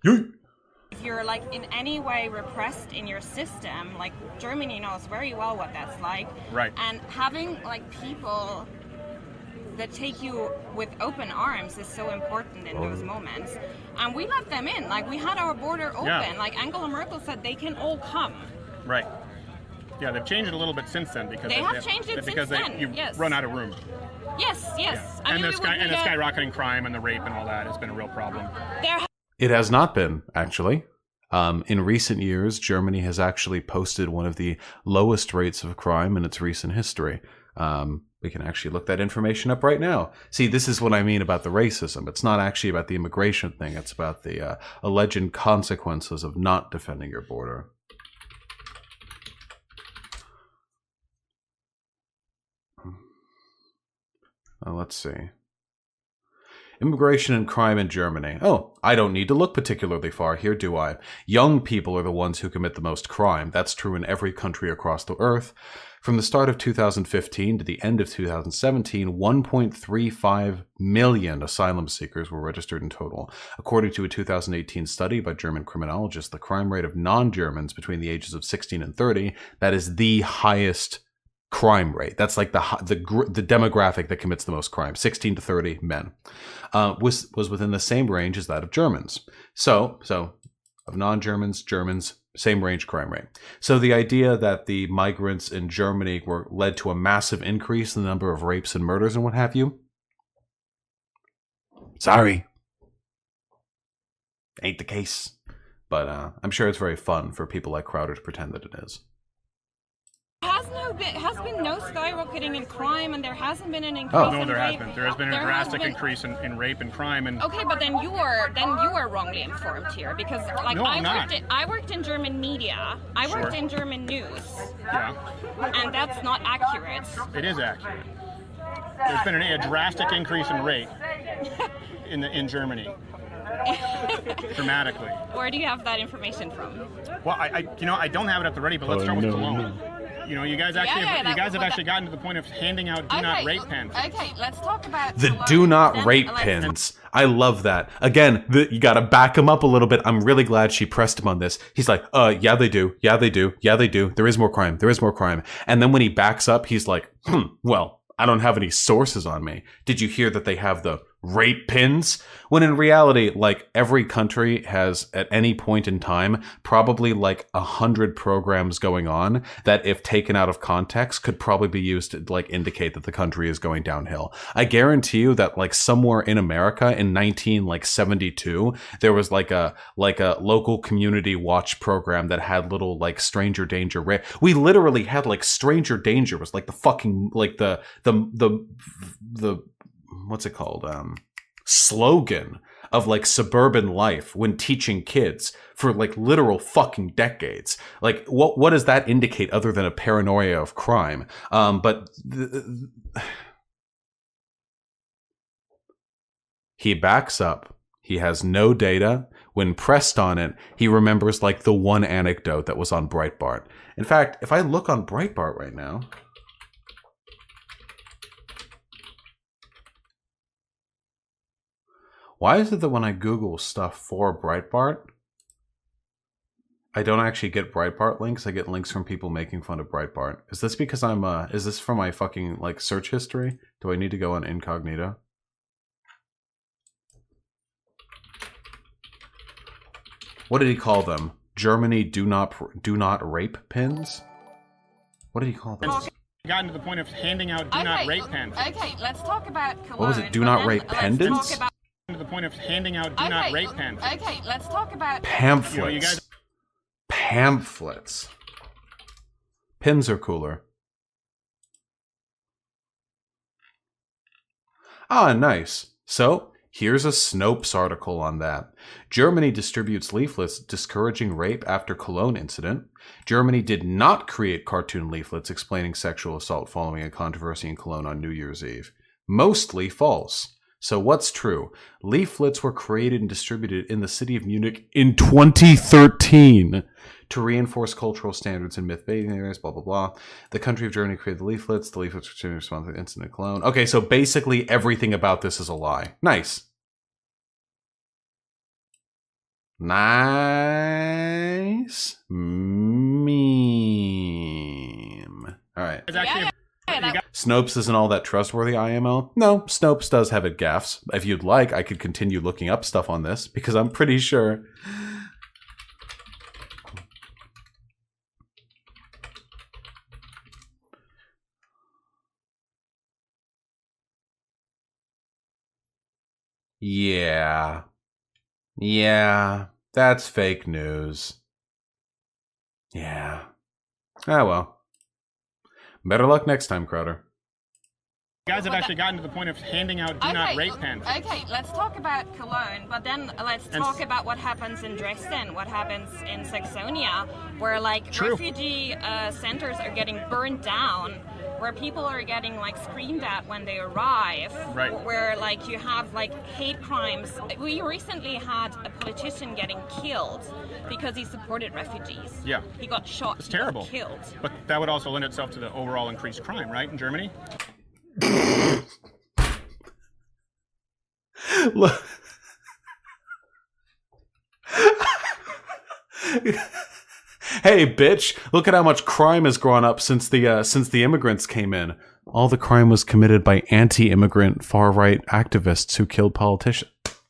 If you're like in any way repressed in your system, like Germany knows very well what that's like. Right. And having like people that take you with open arms is so important in those moments. And we let them in. Like, we had our border open. Yeah. Like, Angela Merkel said they can all come. Right. Yeah, they've changed it a little bit since then because They have changed it since then, you yes. run out of room. Yes. Yeah. I And mean, the skyrocketing crime and the rape and all that has been a real problem. It has not been, actually. In recent years, Germany has actually posted one of the lowest rates of crime in its recent history. We can actually look that information up right now. See, this is what I mean about the racism. It's not actually about the immigration thing. It's about the alleged consequences of not defending your border. Let's see. Immigration and crime in Germany. Oh, I don't need to look particularly far here, do I? Young people are the ones who commit the most crime. That's true in every country across the earth. From the start of 2015 to the end of 2017, 1.35 million asylum seekers were registered in total. According to a 2018 study by German criminologists, the crime rate of non-Germans between the ages of 16 and 30, that is the highest crime rate. That's like the demographic that commits the most crime, 16 to 30 men, was within the same range as that of Germans. So of non-Germans, Germans, same range crime rate. So the idea that the migrants in Germany led to a massive increase in the number of rapes and murders and what have you, sorry, ain't the case. But I'm sure it's very fun for people like Crowder to pretend that it is. Has has been no skyrocketing in crime, and there hasn't been an increase No, in there rape. has been. There has been a drastic increase in rape and crime. And okay, but then you are wrongly informed here, because like No, I'm not. I worked in German media. I worked in German news. Yeah, And that's not accurate. it is accurate. There's been a drastic increase in rape in Germany, dramatically. Where do you have that information from? Well, I don't have it at the ready, but let's start with cologne. You know, you guys actually have actually gotten to the point of handing out do not rape pens. Okay, let's talk about The cologne. do not Then rape let's pins. I love that. Again, you gotta back him up a little bit. I'm really glad she pressed him on this. He's like, yeah, they do. Yeah, they do. Yeah, they do. There is more crime. There is more crime. And then when he backs up, he's like, well, I don't have any sources on me. Did you hear that they have the rape pins? When in reality, like, every country has at any point in time probably like 100 programs going on that, if taken out of context, could probably be used to like indicate that the country is going downhill. I guarantee you that like somewhere in America in 1972 there was like a local community watch program that had little like stranger danger rape. We literally had like stranger danger was like the fucking like the what's it called? Slogan of like suburban life when teaching kids for like literal fucking decades. Like what does that indicate other than a paranoia of crime? He backs up. He has no data. When pressed on it, he remembers like the one anecdote that was on Breitbart. In fact, if I look on Breitbart right now, why is it that when I Google stuff for Breitbart, I don't actually get Breitbart links? I get links from people making fun of Breitbart. Is this because is this from my fucking, like, search history? Do I need to go on incognito? What did he call them? Germany do not rape pins? What did he call them? Gotten to the point of handing out do not rape pens. Okay, let's talk about cologne. What was it? Do not rape pendants? To the point of handing out do not rape pens. Okay, let's talk about pamphlets. You guys... Pamphlets. Pins are cooler. Ah, nice. So, here's a Snopes article on that. Germany distributes leaflets discouraging rape after Cologne incident. Germany did not create cartoon leaflets explaining sexual assault following a controversy in Cologne on New Year's Eve. Mostly false. So what's true? Leaflets were created and distributed in the city of Munich in 2013 to reinforce cultural standards in myth-baiting areas, blah, blah, blah. The country of Germany created the leaflets. The leaflets were to respond to the incident in Cologne. Okay, so basically everything about this is a lie. Nice. Nice. Meme. All right. Snopes isn't all that trustworthy, IMO? No, Snopes does have it gaffes. If you'd like, I could continue looking up stuff on this, because I'm pretty sure... Yeah. Yeah, that's fake news. Yeah. Ah, well. Better luck next time, Crowder. You guys have actually gotten to the point of handing out do not rape pens. Okay, let's talk about Cologne, but then let's talk about what happens in Dresden, what happens in Saxonia, where like refugee centers are getting burned down, where people are getting like screamed at when they arrive, where like you have like hate crimes. We recently had a politician getting killed because he supported refugees. Yeah. He got shot. It's terrible. Killed. But that would also lend itself to the overall increased crime, right, in Germany? Look. Hey, bitch! Look at how much crime has grown up since the immigrants came in. All the crime was committed by anti-immigrant far-right activists who killed politicians.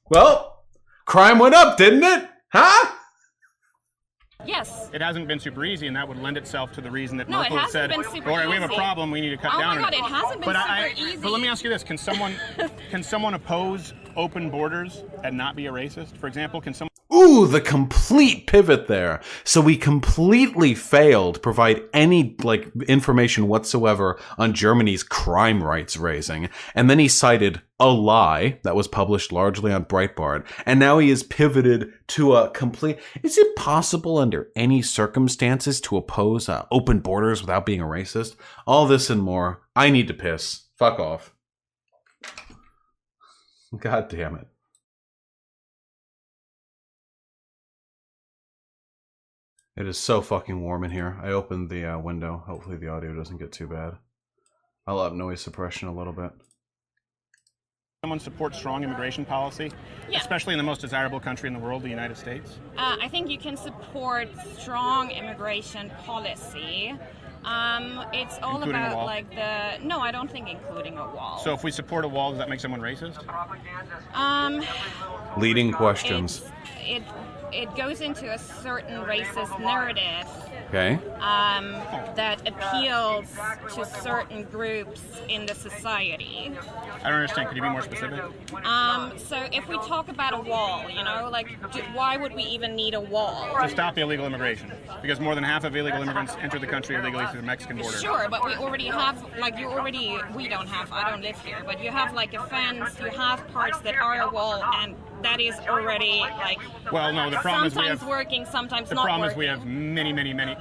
Well, crime went up, didn't it? Huh? Yes. It hasn't been super easy, and that would lend itself to the reason that No, it Merkel hasn't said, been super "All right, we have a easy. problem. We need to cut Oh down." my God, it hasn't been super easy. But let me ask you this: Can someone oppose open borders and not be a racist? For example, can someone? Ooh, the complete pivot there. So we completely failed to provide any like information whatsoever on Germany's crime rights raising. And then he cited a lie that was published largely on Breitbart. And now he has pivoted to a complete... Is it possible under any circumstances to oppose open borders without being a racist? All this and more. I need to piss. Fuck off. God damn it. It is so fucking warm in here. I opened the window. Hopefully the audio doesn't get too bad. I'll up noise suppression a little bit. Someone supports strong immigration policy, especially in the most desirable country in the world, the United States? I think you can support strong immigration policy. It's all including about like the... No, I don't think including a wall. So if we support a wall, does that make someone racist? Leading questions. It goes into a certain racist narrative. Okay. That appeals to certain groups in the society. I don't understand. Could you be more specific? So if we talk about a wall, you know, like, why would we even need a wall? To stop illegal immigration. Because more than half of illegal immigrants enter the country illegally through the Mexican border. Sure, but we already have, like, we don't have, I don't live here, but you have, like, a fence, you have parts that are a wall, and that is already, like, well, no, the problem sometimes is we have, working, sometimes the not problem working. is we have many,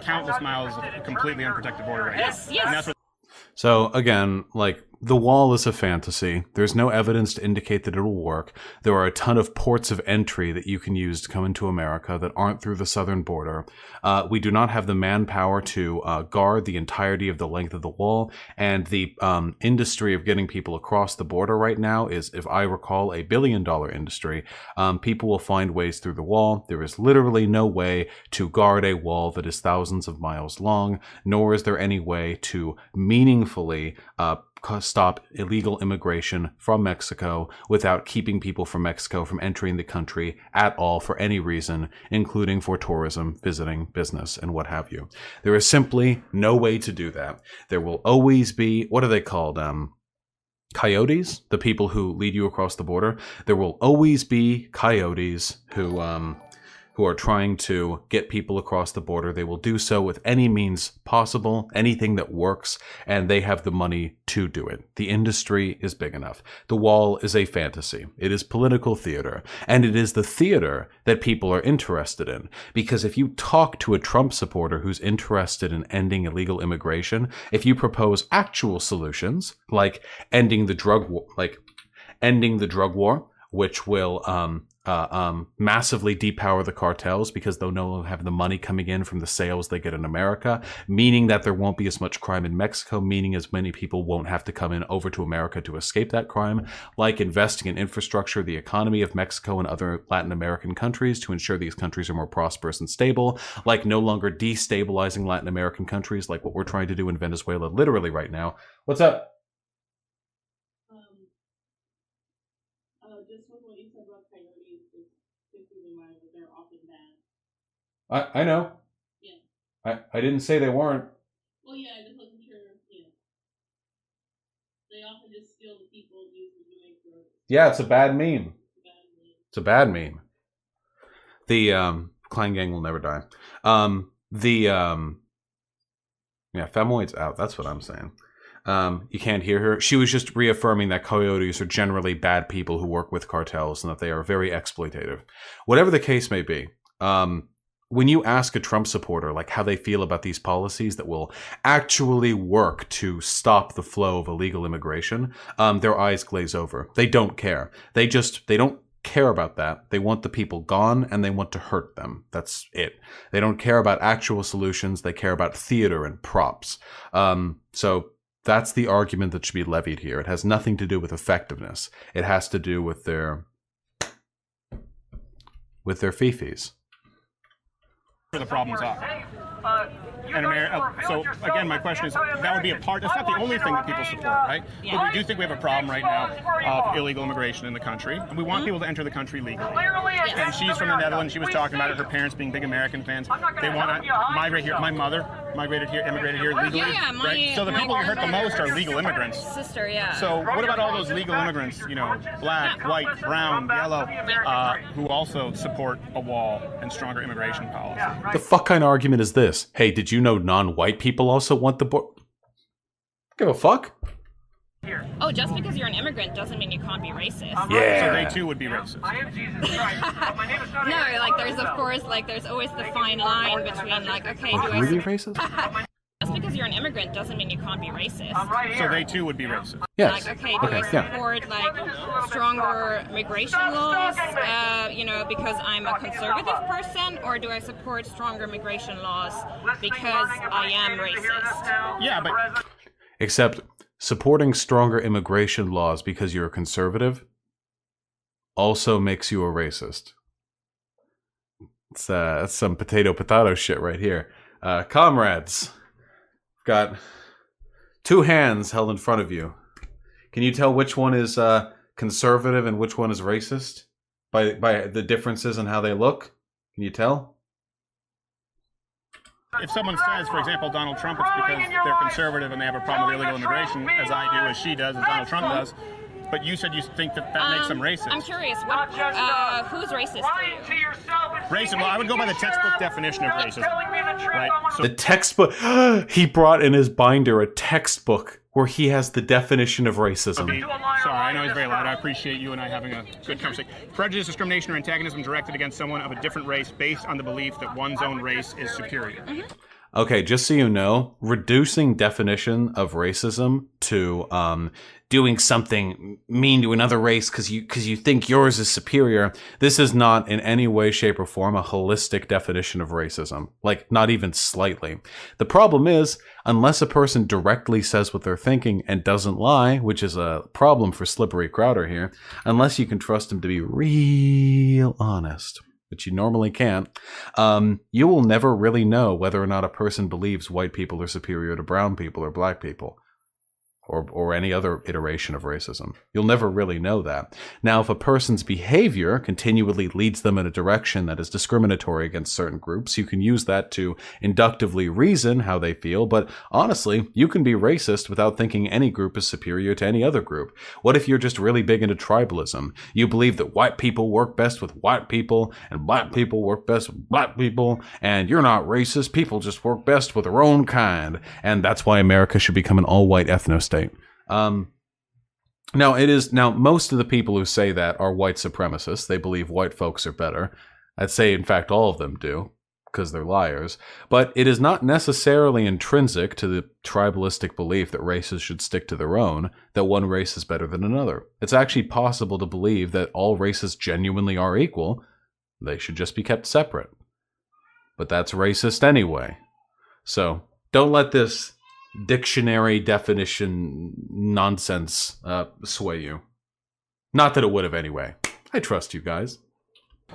countless miles of completely unprotected border right now. Yes. And that's what So again, like, the wall is a fantasy. There's no evidence to indicate that it'll work. There are a ton of ports of entry that you can use to come into America that aren't through the southern border. We do not have the manpower to guard the entirety of the length of the wall, and the industry of getting people across the border right now is, if I recall, $1 billion industry. People will find ways through the wall. There is literally no way to guard a wall that is thousands of miles long, nor is there any way to meaningfully stop illegal immigration from Mexico without keeping people from Mexico from entering the country at all for any reason, including for tourism, visiting, business, and what have you. There is simply no way to do that. There will always be, what are they called? Coyotes, the people who lead you across the border. There will always be coyotes who are trying to get people across the border. They will do so with any means possible, anything that works, and they have the money to do it. The industry is big enough. The wall is a fantasy. It is political theater, and it is the theater that people are interested in. Because if you talk to a Trump supporter who's interested in ending illegal immigration, if you propose actual solutions, like ending the drug war, which will massively depower the cartels because they'll no longer have the money coming in from the sales they get in America, meaning that there won't be as much crime in Mexico, meaning as many people won't have to come in over to America to escape that crime, like investing in infrastructure, the economy of Mexico and other Latin American countries to ensure these countries are more prosperous and stable, like no longer destabilizing Latin American countries like what we're trying to do in Venezuela literally right now. What's up? Just with what you said about coyotes, just keep in mind that they're often bad. I know. Yeah. I didn't say they weren't. Well, yeah, I just wasn't sure. Yeah. They often just steal the people and use them to make drugs. Yeah, it's a bad meme. It's a bad meme. The Klein Gang will never die. Yeah, Femoid's out. That's what I'm saying. You can't hear her. She was just reaffirming that coyotes are generally bad people who work with cartels and that they are very exploitative. Whatever the case may be, when you ask a Trump supporter like how they feel about these policies that will actually work to stop the flow of illegal immigration, their eyes glaze over. They don't care. They don't care about that. They want the people gone and they want to hurt them. That's it. They don't care about actual solutions. They care about theater and props. So that's the argument that should be levied here. It has nothing to do with effectiveness. It has to do with their fifis. Where the problems are. So again, my question is, that would be a part. It's not the only thing that people support, right? Yeah. But we do think we have a problem right now of illegal immigration in the country, and we want people to enter the country legally. Yes. And she's from the Netherlands. She was talking about it. Her parents being big American fans. They want to migrate here. My mother immigrated here legally. Yeah, right? So the people you hurt the most are legal immigrants. Sister, yeah. So what about all those legal immigrants, you know, black, white, brown, yellow, who also support a wall and stronger immigration policy? The fuck kind of argument is this? Hey, did you know non-white people also want the border? Give a fuck? Oh, just because you're an immigrant doesn't mean you can't be racist. Yeah. So they too would be racist. No, like there's of course like there's always the fine line between like okay, do I Really racist? just because you're an immigrant doesn't mean you can't be racist. So they too would be racist. Yes. Like okay, do I support like stronger immigration laws? You know, because I'm a conservative person, or do I support stronger immigration laws because I am racist? Yeah, but Except supporting stronger immigration laws because you're a conservative also makes you a racist. It's that's some potato shit right here. Comrades, got two hands held in front of you. Can you tell which one is conservative and which one is racist by the differences in how they look? Can you tell? if someone says, for example, Donald Trump, it's because they're conservative and they have a problem with illegal immigration, as I do, as she does, as Donald Trump does. But you said you think that makes them racist. I'm curious, who's racist for you? Racist? Well, I would go by the textbook definition of racism. Right? So, the textbook. He brought in his binder a textbook where he has the definition of racism. sorry, I know he's very loud. I appreciate you and I having a good conversation. Prejudice, discrimination, or antagonism directed against someone of a different race based on the belief that one's own race is superior. Mm-hmm. Okay, just so you know, reducing definition of racism to doing something mean to another race because you think yours is superior, this is not in any way, shape, or form a holistic definition of racism. Like, not even slightly. The problem is, unless a person directly says what they're thinking and doesn't lie, which is a problem for Slippery Crowder here, unless you can trust him to be real honest, which you normally can't, you will never really know whether or not a person believes white people are superior to brown people or black people. Or any other iteration of racism. You'll never really know that. Now, if a person's behavior continually leads them in a direction that is discriminatory against certain groups, you can use that to inductively reason how they feel, but honestly, you can be racist without thinking any group is superior to any other group. What if you're just really big into tribalism? You believe that white people work best with white people, and black people work best with black people, and you're not racist, people just work best with their own kind, and that's why America should become an all-white ethno-state. Now most of the people who say that are white supremacists. They believe white folks are better. I'd say, in fact, all of them do, because they're liars. But it is not necessarily intrinsic to the tribalistic belief that races should stick to their own, that one race is better than another. It's actually possible to believe that all races genuinely are equal. They should just be kept separate. But that's racist anyway. So, don't let this dictionary definition nonsense sway you. Not that it would have anyway. I trust you guys.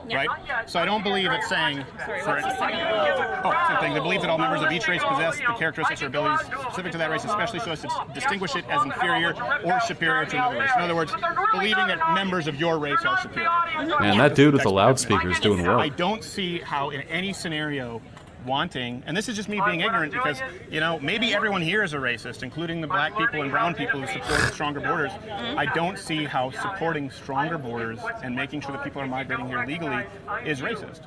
Right? So I don't believe it's saying same thing. The belief that all members of each race possess the characteristics or abilities specific to that race, especially so as to distinguish it as inferior or superior to another race. In other words, believing that members of your race are superior. Man, that dude with the loudspeaker is doing work. I don't see how in any scenario wanting, and this is just me being ignorant because, you know, maybe everyone here is a racist, including the black people and brown people who support stronger borders. I don't see how supporting stronger borders and making sure that people are migrating here legally is racist.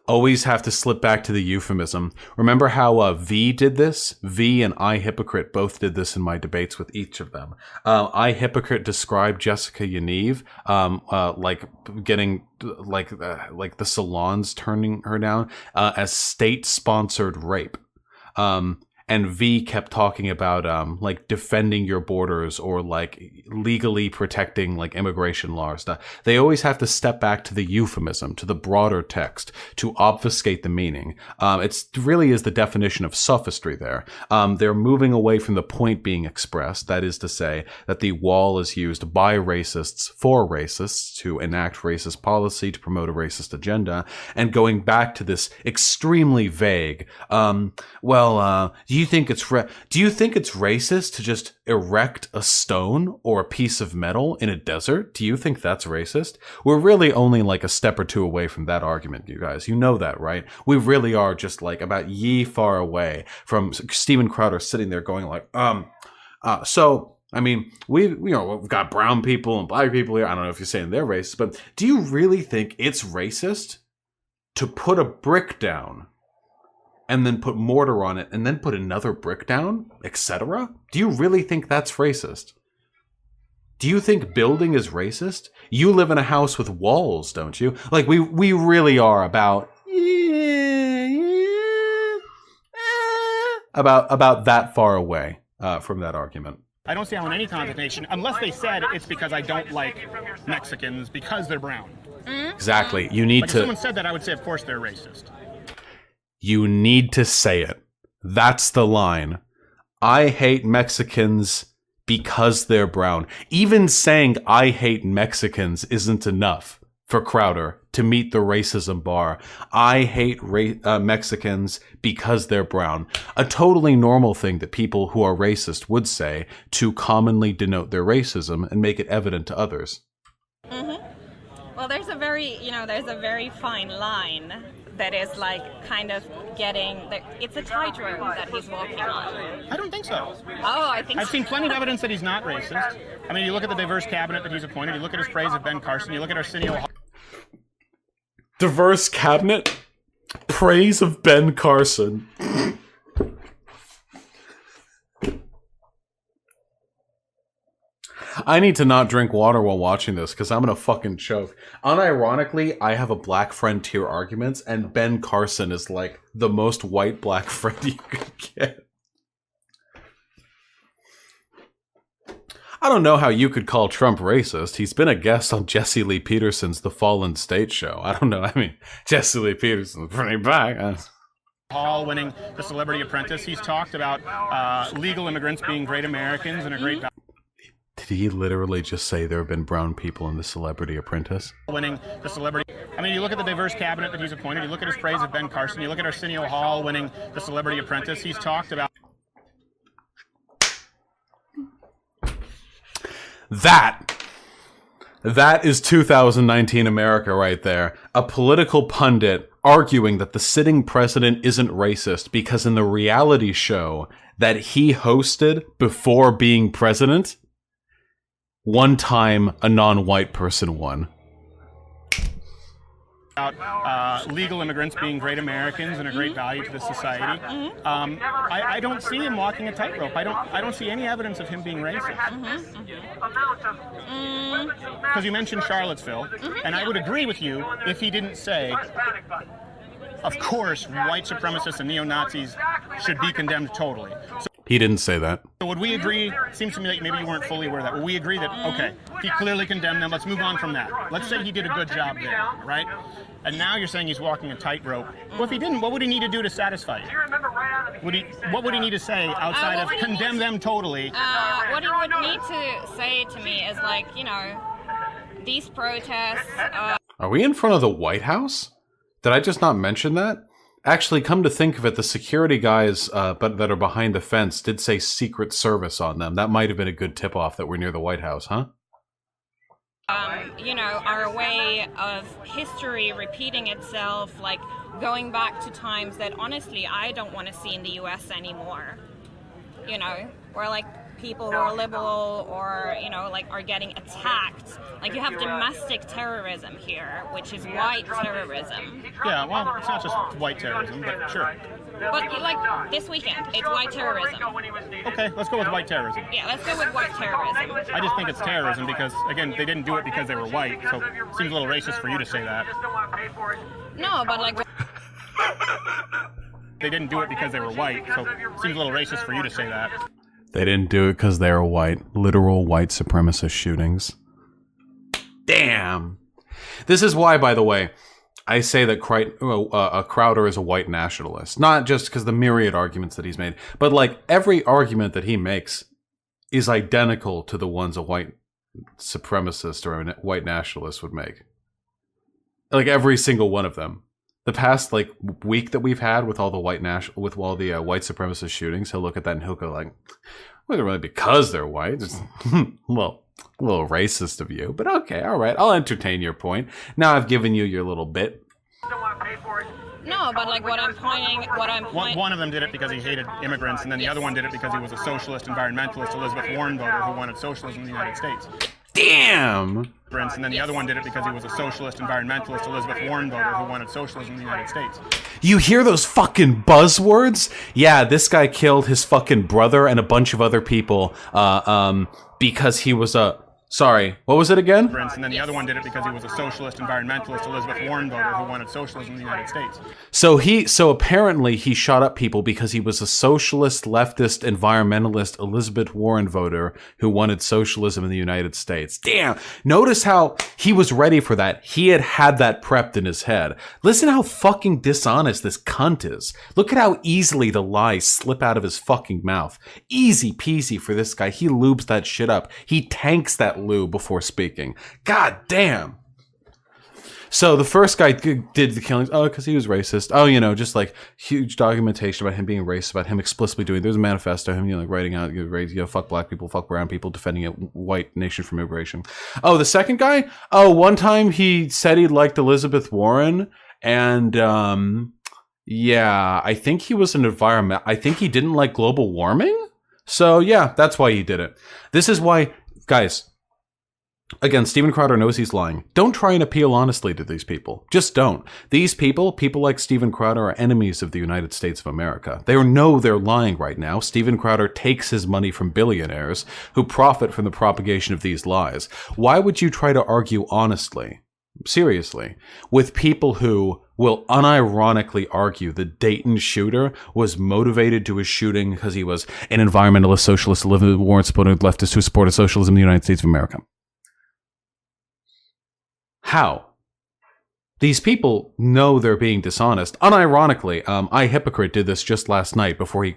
Always have to slip back to the euphemism. Remember how V did this? V and I Hypocrite both did this in my debates with each of them. I Hypocrite described Jessica Yaniv like getting like the salons turning her down as state-sponsored rape. And V kept talking about like defending your borders or like legally protecting like immigration laws. They always have to step back to the euphemism, to the broader text, to obfuscate the meaning. It really is the definition of sophistry there. They're moving away from the point being expressed, that is to say that the wall is used by racists for racists to enact racist policy, to promote a racist agenda, and going back to this extremely vague, Do you think it's racist to just erect a stone or a piece of metal in a desert? Do you think that's racist? We're really only like a step or two away from that argument, you guys. You know that, right? We really are just like about far away from Steven Crowder sitting there going like, so I mean, we've got brown people and black people here. I don't know if you're saying they're racist, but do you really think it's racist to put a brick down and then put mortar on it and then put another brick down, etc.? Do you really think that's racist? Do you think building is racist? You live in a house with walls, don't you? Like, we really are about that far away from that argument. I don't see how in any condemnation, unless they said it's because I don't like Mexicans because they're brown. Exactly. You need like to. If someone said that, I would say, of course, they're racist. You need to say it. That's the line. I hate Mexicans because they're brown. Even saying I hate Mexicans isn't enough for Crowder to meet the racism bar. I hate Mexicans because they're brown. A totally normal thing that people who are racist would say to commonly denote their racism and make it evident to others. Well, there's a very fine line that is like kind of it's a tightrope that he's walking on. I don't think so. Oh, I think I've seen plenty of evidence that he's not racist. I mean, you look at the diverse cabinet that he's appointed, you look at his praise of Ben Carson, you look at Arsenio Hall. Diverse cabinet? Praise of Ben Carson. I need to not drink water while watching this because I'm gonna fucking choke. Unironically, I have a black friend tier arguments, and Ben Carson is like the most white black friend you could get. I don't know how you could call Trump racist. He's been a guest on Jesse Lee Peterson's The Fallen State show. I don't know. I mean, Jesse Lee Peterson's pretty back. Hall winning The Celebrity Apprentice. He's talked about legal immigrants being great Americans and a great... Did he literally just say there have been brown people in The Celebrity Apprentice? Winning The Celebrity... I mean, you look at the diverse cabinet that he's appointed, you look at his praise of Ben Carson, you look at Arsenio Hall winning The Celebrity Apprentice. He's talked about... That is 2019 America right there. A political pundit arguing that the sitting president isn't racist because in the reality show that he hosted before being president, one time a non-white person won. About legal immigrants being great Americans and a great value to the society. I don't see him walking a tightrope. I don't see any evidence of him being racist. Because you mentioned Charlottesville, and I would agree with you if he didn't say, of course, white supremacists and neo-Nazis should be condemned totally. So, he didn't say that. So would we agree, seems to me like maybe you weren't fully aware of that, would we agree that, okay, he clearly condemned them, let's move on from that. Let's say he did a good job there, right? And now you're saying he's walking a tightrope. Well, if he didn't, what would he need to do to satisfy you? What would he need to say outside of condemn them totally? What he would need to say to me is like, these protests... Are we in front of the White House? Did I just not mention that? Actually, come to think of it, the security guys that are behind the fence did say Secret Service on them. That might have been a good tip-off that we're near the White House, huh? Our way of history repeating itself, like going back to times that honestly I don't want to see in the US anymore. Where like people who are liberal or, are getting attacked. Like you have domestic terrorism here, which is white terrorism. Yeah, well, it's not just white terrorism, but sure. But like this weekend, it's white terrorism. Okay, let's go with white terrorism. Yeah, let's go with white terrorism. I just think it's terrorism because, again, they didn't do it because they were white, so it seems a little racist for you to say that. No, but like... They didn't do it because they were white, so it seems a little racist for you to say that. They didn't do it because they were white. Literal white supremacist shootings. Damn. This is why, by the way, I say that Crowder is a white nationalist. Not just because the myriad arguments that he's made, but like every argument that he makes is identical to the ones a white supremacist or a white nationalist would make. Like every single one of them. the past like week that we've had with all the white white supremacist shootings, he'll look at that and he'll go like, well, really because they're white. It's, well, a little racist of you, but okay, all right, I'll entertain your point. Now I've given you your little bit. No, but like what I'm pointing. One of them did it because he hated immigrants, and then the other one did it because he was a socialist environmentalist Elizabeth Warren voter who wanted socialism in the United States. Damn! And then the other one did it because he was a socialist environmentalist Elizabeth Warren voter who wanted socialism in the United States. You hear those fucking buzzwords? Yeah, this guy killed his fucking brother and a bunch of other people because he was a... Sorry, what was it again? And then the other one did it because he was a socialist environmentalist Elizabeth Warren voter who wanted socialism in the United States. So apparently he shot up people because he was a socialist, leftist, environmentalist Elizabeth Warren voter who wanted socialism in the United States. Damn. Notice how he was ready for that. He had that prepped in his head. Listen how fucking dishonest this cunt is. Look at how easily the lies slip out of his fucking mouth. Easy peasy for this guy. He lubes that shit up. He tanks that lube before speaking. God damn. So the first guy did the killings, because he was racist. Oh, you know, just like huge documentation about him being racist, about him explicitly doing. There's a manifesto, him, you know, like writing out, fuck black people, fuck brown people, defending a white nation from immigration. Oh, the second guy. Oh, one time he said he liked Elizabeth Warren, and yeah, I think he was an environment. I think he didn't like global warming. So yeah, that's why he did it. This is why, guys. Again, Steven Crowder knows he's lying. Don't try and appeal honestly to these people. Just don't. These people like Steven Crowder, are enemies of the United States of America. They know they're lying right now. Steven Crowder takes his money from billionaires who profit from the propagation of these lies. Why would you try to argue honestly, seriously, with people who will unironically argue the Dayton shooter was motivated to his shooting because he was an environmentalist, socialist, Elizabeth Warren supported leftist who supported socialism in the United States of America? How? These people know they're being dishonest. Unironically, I Hypocrite did this just last night before he,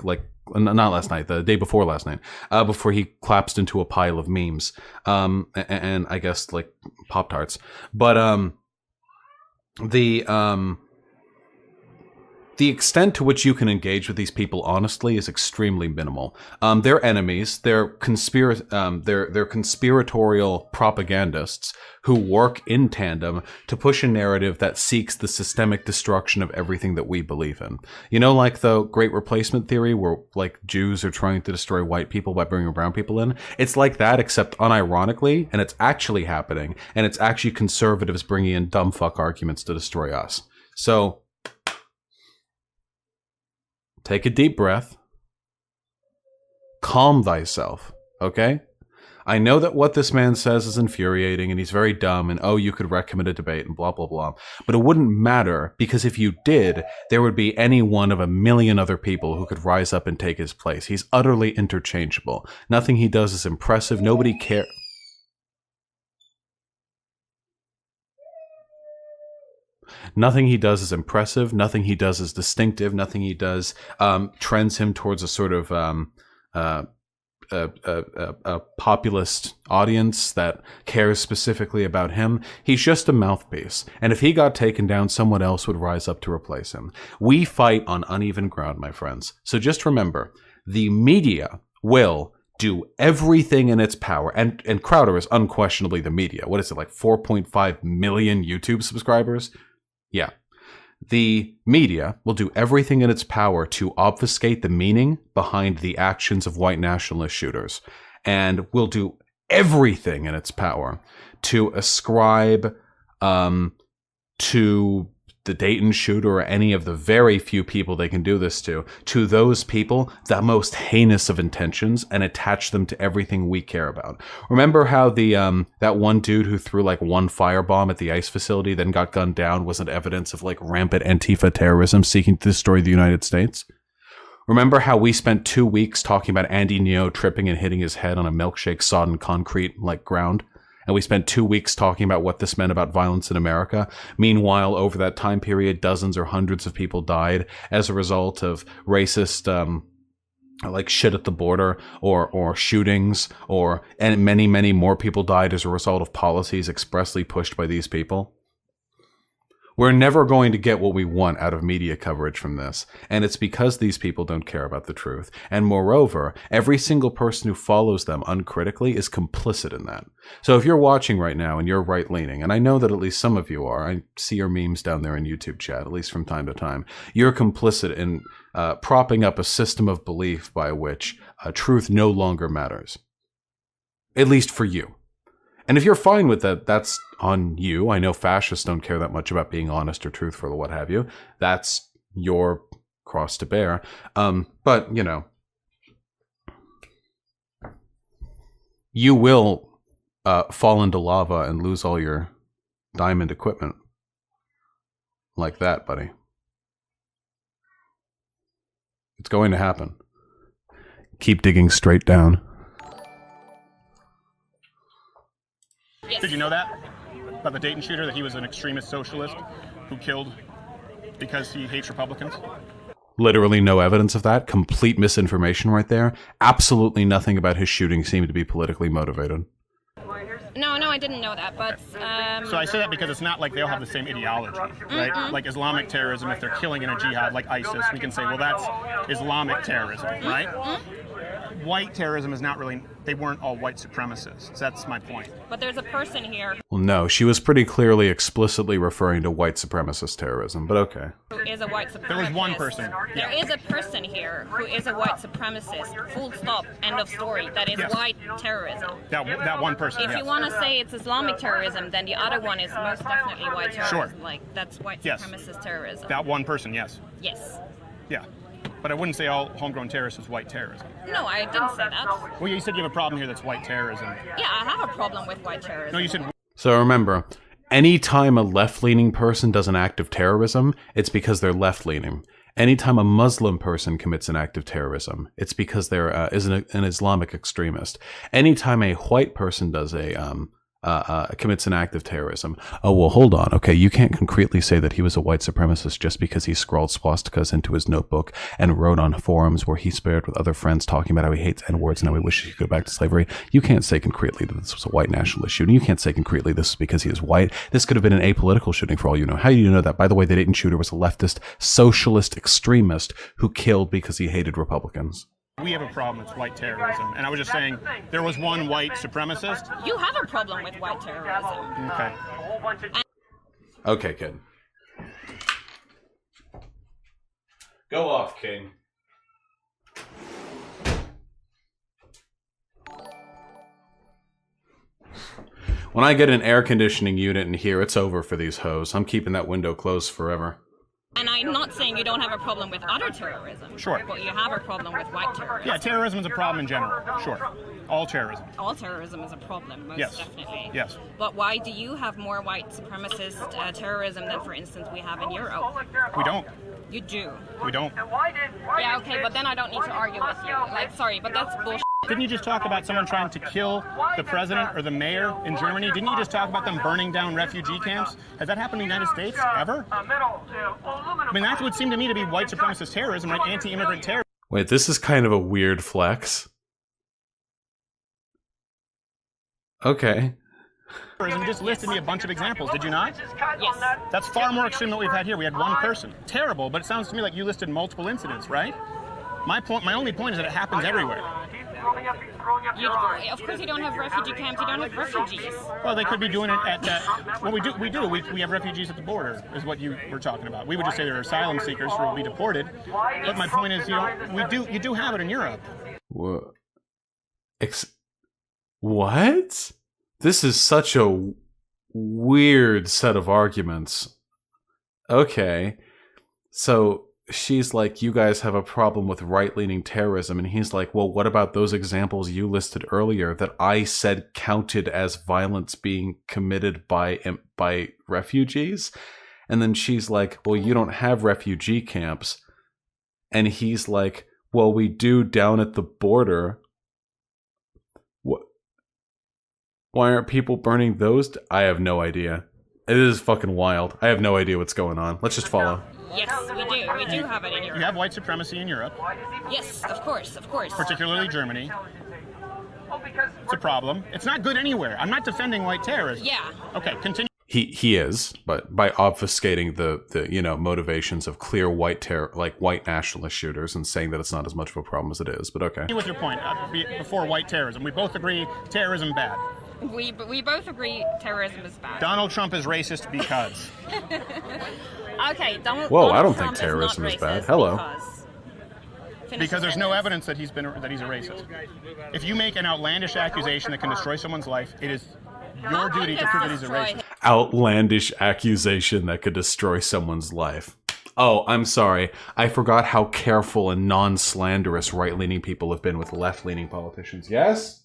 not last night, the day before last night, before he collapsed into a pile of memes, and I guess, like, Pop-Tarts. But, the extent to which you can engage with these people honestly is extremely minimal. They're enemies. They're conspiratorial propagandists who work in tandem to push a narrative that seeks the systemic destruction of everything that we believe in. You know, like the Great Replacement theory, where like Jews are trying to destroy white people by bringing brown people in. It's like that, except unironically, and it's actually happening, and it's actually conservatives bringing in dumb fuck arguments to destroy us. So take a deep breath. Calm thyself, okay? I know that what this man says is infuriating and he's very dumb and, oh, you could recommend a debate and blah, blah, blah. But it wouldn't matter, because if you did, there would be any one of a million other people who could rise up and take his place. He's utterly interchangeable. Nothing he does is impressive. Nobody cares. Nothing he does is impressive. Nothing he does is distinctive. Nothing he does trends him towards a sort of a populist audience that cares specifically about him. He's just a mouthpiece. And if he got taken down, someone else would rise up to replace him. We fight on uneven ground, my friends. So just remember, the media will do everything in its power, and Crowder is unquestionably the media. What is it, like 4.5 million YouTube subscribers? Yeah. The media will do everything in its power to obfuscate the meaning behind the actions of white nationalist shooters, and will do everything in its power to ascribe to the Dayton shooter or any of the very few people they can do this to those people the most heinous of intentions and attach them to everything we care about. Remember how the that one dude who threw like one firebomb at the ICE facility then got gunned down wasn't evidence of like rampant Antifa terrorism seeking to destroy the United States? Remember how we spent 2 weeks talking about Andy Neo tripping and hitting his head on a milkshake sodden concrete like ground? And we spent 2 weeks talking about what this meant about violence in America. Meanwhile, over that time period, dozens or hundreds of people died as a result of racist, like shit at the border, or shootings, and many, many more people died as a result of policies expressly pushed by these people. We're never going to get what we want out of media coverage from this. And it's because these people don't care about the truth. And moreover, every single person who follows them uncritically is complicit in that. So if you're watching right now and you're right-leaning, and I know that at least some of you are, I see your memes down there in YouTube chat, at least from time to time, you're complicit in propping up a system of belief by which truth no longer matters. At least for you. And if you're fine with that, that's on you. I know fascists don't care that much about being honest or truthful or what have you. That's your cross to bear. But, you know, you will fall into lava and lose all your diamond equipment. Like that, buddy. It's going to happen. Keep digging straight down. Yes. Did you know that? About the Dayton shooter, that he was an extremist socialist who killed because he hates Republicans? Literally no evidence of that. Complete misinformation right there. Absolutely nothing about his shooting seemed to be politically motivated. No, I didn't know that, but... So I say that because it's not like they all have the same ideology, right? Like Islamic terrorism, if they're killing in a jihad like ISIS, we can say, well, that's Islamic terrorism, right? White terrorism is not really, they weren't all white supremacists. That's my point. But there's a person here Well, no, she was pretty clearly explicitly referring to white supremacist terrorism, but okay. who is a white supremacist. There was one person. There is a person here who is a white supremacist. Full stop. End of story. That is white terrorism. That one person, If you want to say it's Islamic terrorism, then the other one is most definitely white terrorism. Sure. Like, that's white Yes. supremacist terrorism. That one person, yes. Yes. Yeah. But I wouldn't say all homegrown terrorists is white terrorism. No, I didn't say that. Well, you said you have a problem here that's white terrorism. Yeah, I have a problem with white terrorism. No, you said... So remember, anytime a left-leaning person does an act of terrorism, it's because they're left-leaning. Anytime a Muslim person commits an act of terrorism, it's because they're an Islamic extremist. Anytime a white person does commits an act of terrorism. Oh, well, hold on. Okay, you can't concretely say that he was a white supremacist just because he scrawled swastikas into his notebook and wrote on forums where he spared with other friends talking about how he hates N-words and how he wishes he could go back to slavery. You can't say concretely that this was a white nationalist shooting. You can't say concretely this is because he is white. This could have been an apolitical shooting for all you know. How do you know that? By the way, the Dayton shooter was a leftist, socialist extremist who killed because he hated Republicans. We have a problem with white terrorism. And I was just saying, there was one white supremacist. You have a problem with white terrorism. Okay. Okay, kid. Go off, King. When I get an air conditioning unit in here, it's over for these hoes. I'm keeping that window closed forever. And I'm not saying you don't have a problem with other terrorism. Sure. But you have a problem with white terrorism. Yeah, terrorism is a problem in general. Sure. All terrorism. All terrorism is a problem, most definitely. Yes. But why do you have more white supremacist terrorism than, for instance, we have in Europe? We don't. You do. We don't. Yeah, okay, but then I don't need to argue with you. Like, sorry, but that's bullshit. Didn't you just talk about someone trying to kill the president or the mayor in Germany? Didn't you just talk about them burning down refugee camps? Has that happened in the United States ever? I mean, that would seem to me to be white supremacist terrorism, right? Anti-immigrant terrorism. Wait, this is kind of a weird flex. Okay. You just listed me a bunch of examples, did you not? Yes. That's far more extreme than what we've had here. We had one person. Terrible, but it sounds to me like you listed multiple incidents, right? My only point is that it happens everywhere. Of course you don't have refugee camps, you don't have refugees. Well, they could be doing it at that. Well, we have refugees at the border, is what you were talking about. We would just say they're asylum seekers who will be deported. But my point is, you do have it in Europe. What? What? This is such a weird set of arguments. Okay. So she's like, you guys have a problem with right-leaning terrorism. And he's like, well, what about those examples you listed earlier that I said counted as violence being committed by refugees? And then she's like, well, you don't have refugee camps. And he's like, well, we do down at the border. What? Why aren't people burning those? I have no idea. It is fucking wild. I have no idea what's going on. Let's just follow. Yes, we do. We do have it in Europe. You have white supremacy in Europe. Yes, of course, of course. Particularly Germany. It's a problem. It's not good anywhere. I'm not defending white terrorism. Yeah. Okay, continue. he is, but by obfuscating the you know motivations of clear white terror, like white nationalist shooters, and saying that it's not as much of a problem as it is. But okay. With your point before white terrorism, we both agree terrorism bad. We both agree terrorism is bad. Donald Trump is racist because. Okay, Donald. Whoa, Donald I don't Trump think terrorism is bad. racist Hello. Because there's no evidence that he's a racist. If you make an outlandish accusation that can destroy someone's life, it is your duty to prove that he's a racist. Outlandish accusation that could destroy someone's life. Oh, I'm sorry. I forgot how careful and non-slanderous right-leaning people have been with left-leaning politicians. Yes?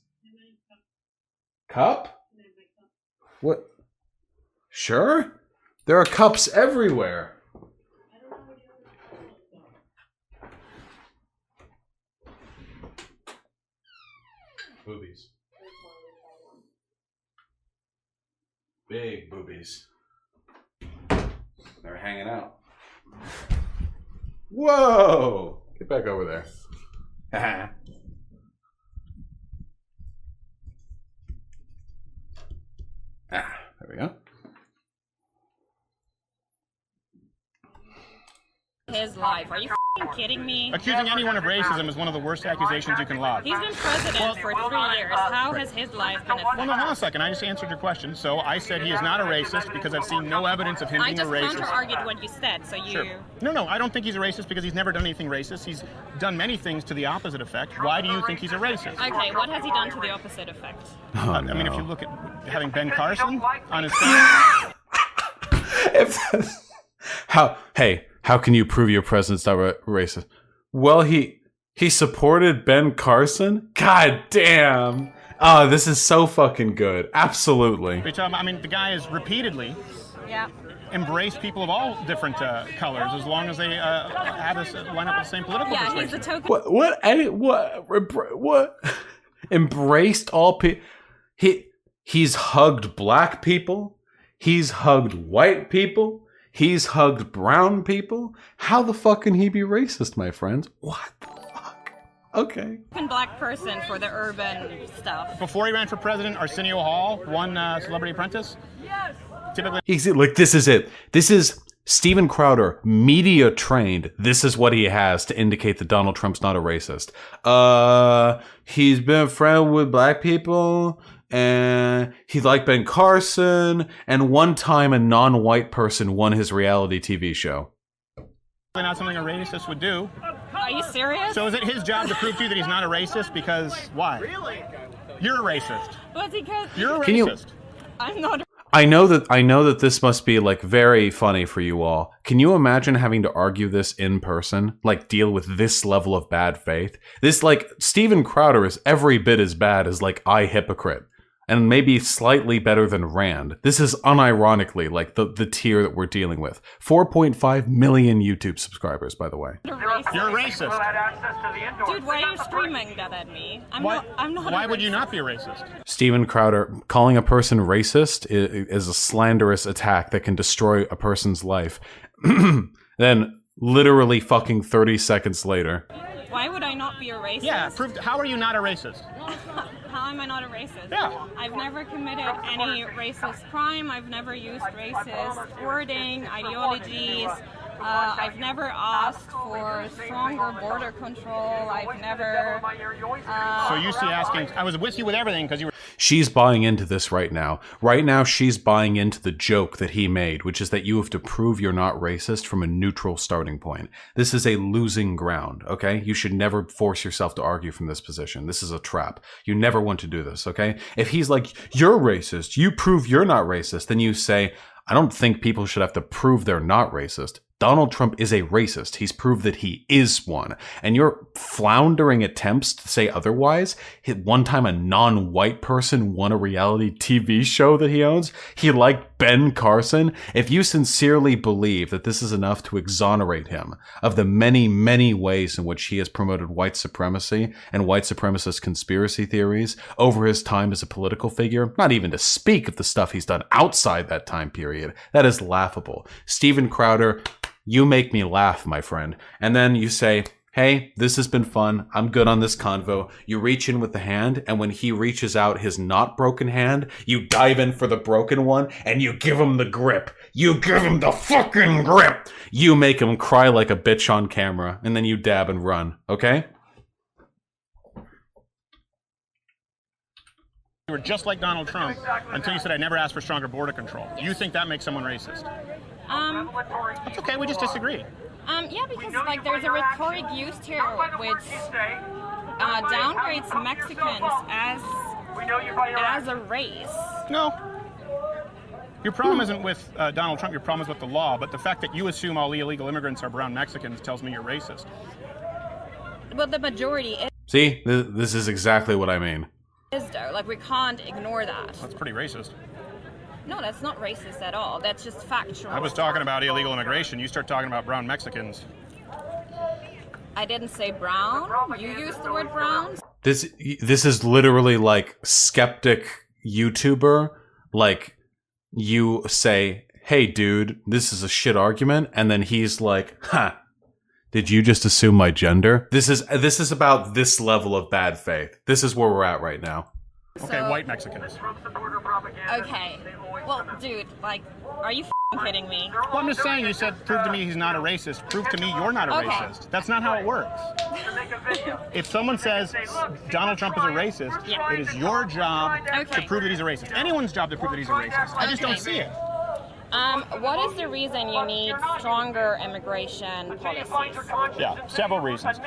Cup? What? Sure? There are cups everywhere. Boobies. Big boobies. They're hanging out. Whoa! Get back over there. There we go. His life. Are you f***ing kidding me? Accusing anyone of racism is one of the worst accusations you can lob. He's been president for 3 years. How has his life been affected? Well, no, hold on a second. I just answered your question. So I said he is not a racist because I've seen no evidence of him being a racist. I just counter-argued what you said, so you... Sure. No, I don't think he's a racist because he's never done anything racist. He's done many things to the opposite effect. Why do you think he's a racist? Okay, what has he done to the opposite effect? Oh, I mean, if you look at having Ben Carson on his How can you prove your president's not racist? Well, he supported Ben Carson? God damn. Oh, this is so fucking good. Absolutely. I mean, the guy has repeatedly embraced people of all different colors as long as they line up with the same political persuasion. He's the token. What? Embraced all people? He's hugged black people. He's hugged white people. He's hugged brown people. How the fuck can he be racist, my friends? What the fuck? Okay. Black person for the urban stuff. Before he ran for president, Arsenio Hall won Celebrity Apprentice. Yes. Typically, this is it. This is Steven Crowder, media trained. This is what he has to indicate that Donald Trump's not a racist. He's been a friend with black people. And he liked Ben Carson, and one time a non-white person won his reality TV show. Not something a racist would do. Are you serious? So is it his job to prove to you that he's not a racist? Because why? Really? You're a racist. But because you're a racist. I'm not. I know that this must be like very funny for you all. Can you imagine having to argue this in person? Like deal with this level of bad faith? This like Steven Crowder is every bit as bad as like I Hypocrite. And maybe slightly better than Rand. This is unironically like the tier that we're dealing with. 4.5 million YouTube subscribers, by the way. You're a racist. Dude, why are you screaming that at me? I'm not Why would you not be a racist? Steven Crowder, calling a person racist is a slanderous attack that can destroy a person's life. Then, literally fucking 30 seconds later. Why would I not be a racist? Yeah, how are you not a racist? How am I not a racist? Yeah. I've never committed any racist crime. I've never used racist wording, ideologies. I've never asked for stronger border control. I've never... So you see asking... I was with you with everything because you were... She's buying into this right now. Right now, she's buying into the joke that he made, which is that you have to prove you're not racist from a neutral starting point. This is a losing ground, okay? You should never force yourself to argue from this position. This is a trap. You never want to do this, okay? If he's like, you're racist, you prove you're not racist, then you say, I don't think people should have to prove they're not racist. Donald Trump is a racist. He's proved that he is one. And your floundering attempts to say otherwise, one time a non-white person won a reality TV show that he owns. He liked Ben Carson. If you sincerely believe that this is enough to exonerate him of the many, many ways in which he has promoted white supremacy and white supremacist conspiracy theories over his time as a political figure, not even to speak of the stuff he's done outside that time period, that is laughable. Steven Crowder, you make me laugh, my friend. And then you say, hey, this has been fun. I'm good on this convo. You reach in with the hand, and when he reaches out his not broken hand, you dive in for the broken one, and you give him the grip. You give him the fucking grip. You make him cry like a bitch on camera, and then you dab and run, okay? You were just like Donald Trump until you said I never asked for stronger border control. You think that makes someone racist? That's okay, we just disagree. Yeah, because like there's a rhetoric used here which downgrades Mexicans as a race. No. Your problem isn't with Donald Trump, your problem is with the law, but the fact that you assume all illegal immigrants are brown Mexicans tells me you're racist. But the majority See, this is exactly what I mean. is though. Like, we can't ignore that. That's pretty racist. No, that's not racist at all. That's just factual. I was talking about illegal immigration. You start talking about brown Mexicans. I didn't say brown. You used the word brown. This is literally like skeptic YouTuber. Like, you say, hey, dude, this is a shit argument. And then he's like, ha, did you just assume my gender? This is about this level of bad faith. This is where we're at right now. Okay, So- white Mexicans. Okay. Well, dude, like, are you f***ing kidding me? Well, I'm just saying, you said, prove to me he's not a racist. Prove to me you're not a Okay. racist. That's not how it works. If someone says Donald Trump is a racist, Yeah. it is your job to Okay. prove that he's a racist. Anyone's job to prove that he's a racist. I just don't Okay. see it. What is the reason you need stronger immigration policies? Yeah, several reasons.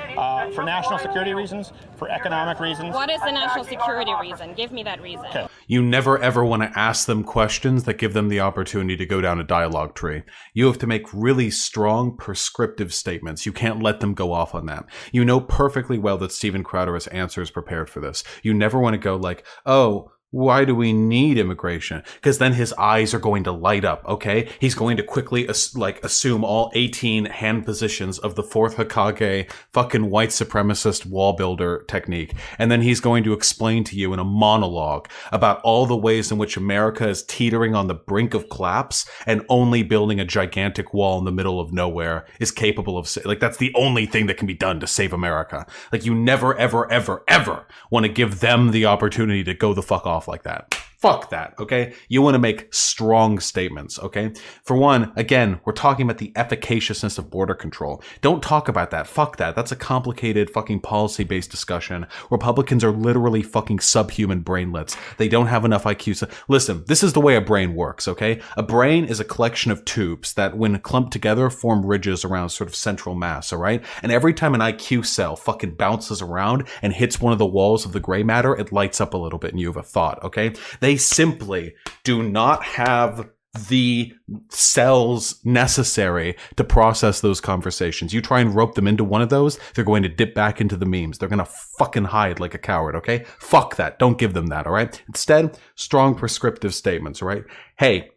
For national security reasons, for economic reasons. What is the national security reason? Give me that reason. Okay. You never ever want to ask them questions that give them the opportunity to go down a dialogue tree. You have to make really strong prescriptive statements. You can't let them go off on that. You know perfectly well that Steven Crowder has answers prepared for this. You never want to go like, oh, why do we need immigration? Because then his eyes are going to light up, okay? He's going to quickly assume all 18 hand positions of the fourth Hokage fucking white supremacist wall builder technique. And then he's going to explain to you in a monologue about all the ways in which America is teetering on the brink of collapse and only building a gigantic wall in the middle of nowhere is capable of, like, that's the only thing that can be done to save America. Like, you never, ever, ever, ever want to give them the opportunity to go the fuck off like that. Fuck that, okay? You want to make strong statements, okay? For one, again, we're talking about the efficaciousness of border control. Don't talk about that. Fuck that. That's a complicated fucking policy-based discussion. Republicans are literally fucking subhuman brainlets. They don't have enough IQ. Listen, this is the way a brain works, okay? A brain is a collection of tubes that, when clumped together, form ridges around sort of central mass, all right? And every time an IQ cell fucking bounces around and hits one of the walls of the gray matter, it lights up a little bit and you have a thought, okay? They simply do not have the cells necessary to process those conversations. You try and rope them into one of those, they're going to dip back into the memes. They're going to fucking hide like a coward, okay? Fuck that. Don't give them that, all right? Instead, strong prescriptive statements, all right? Hey,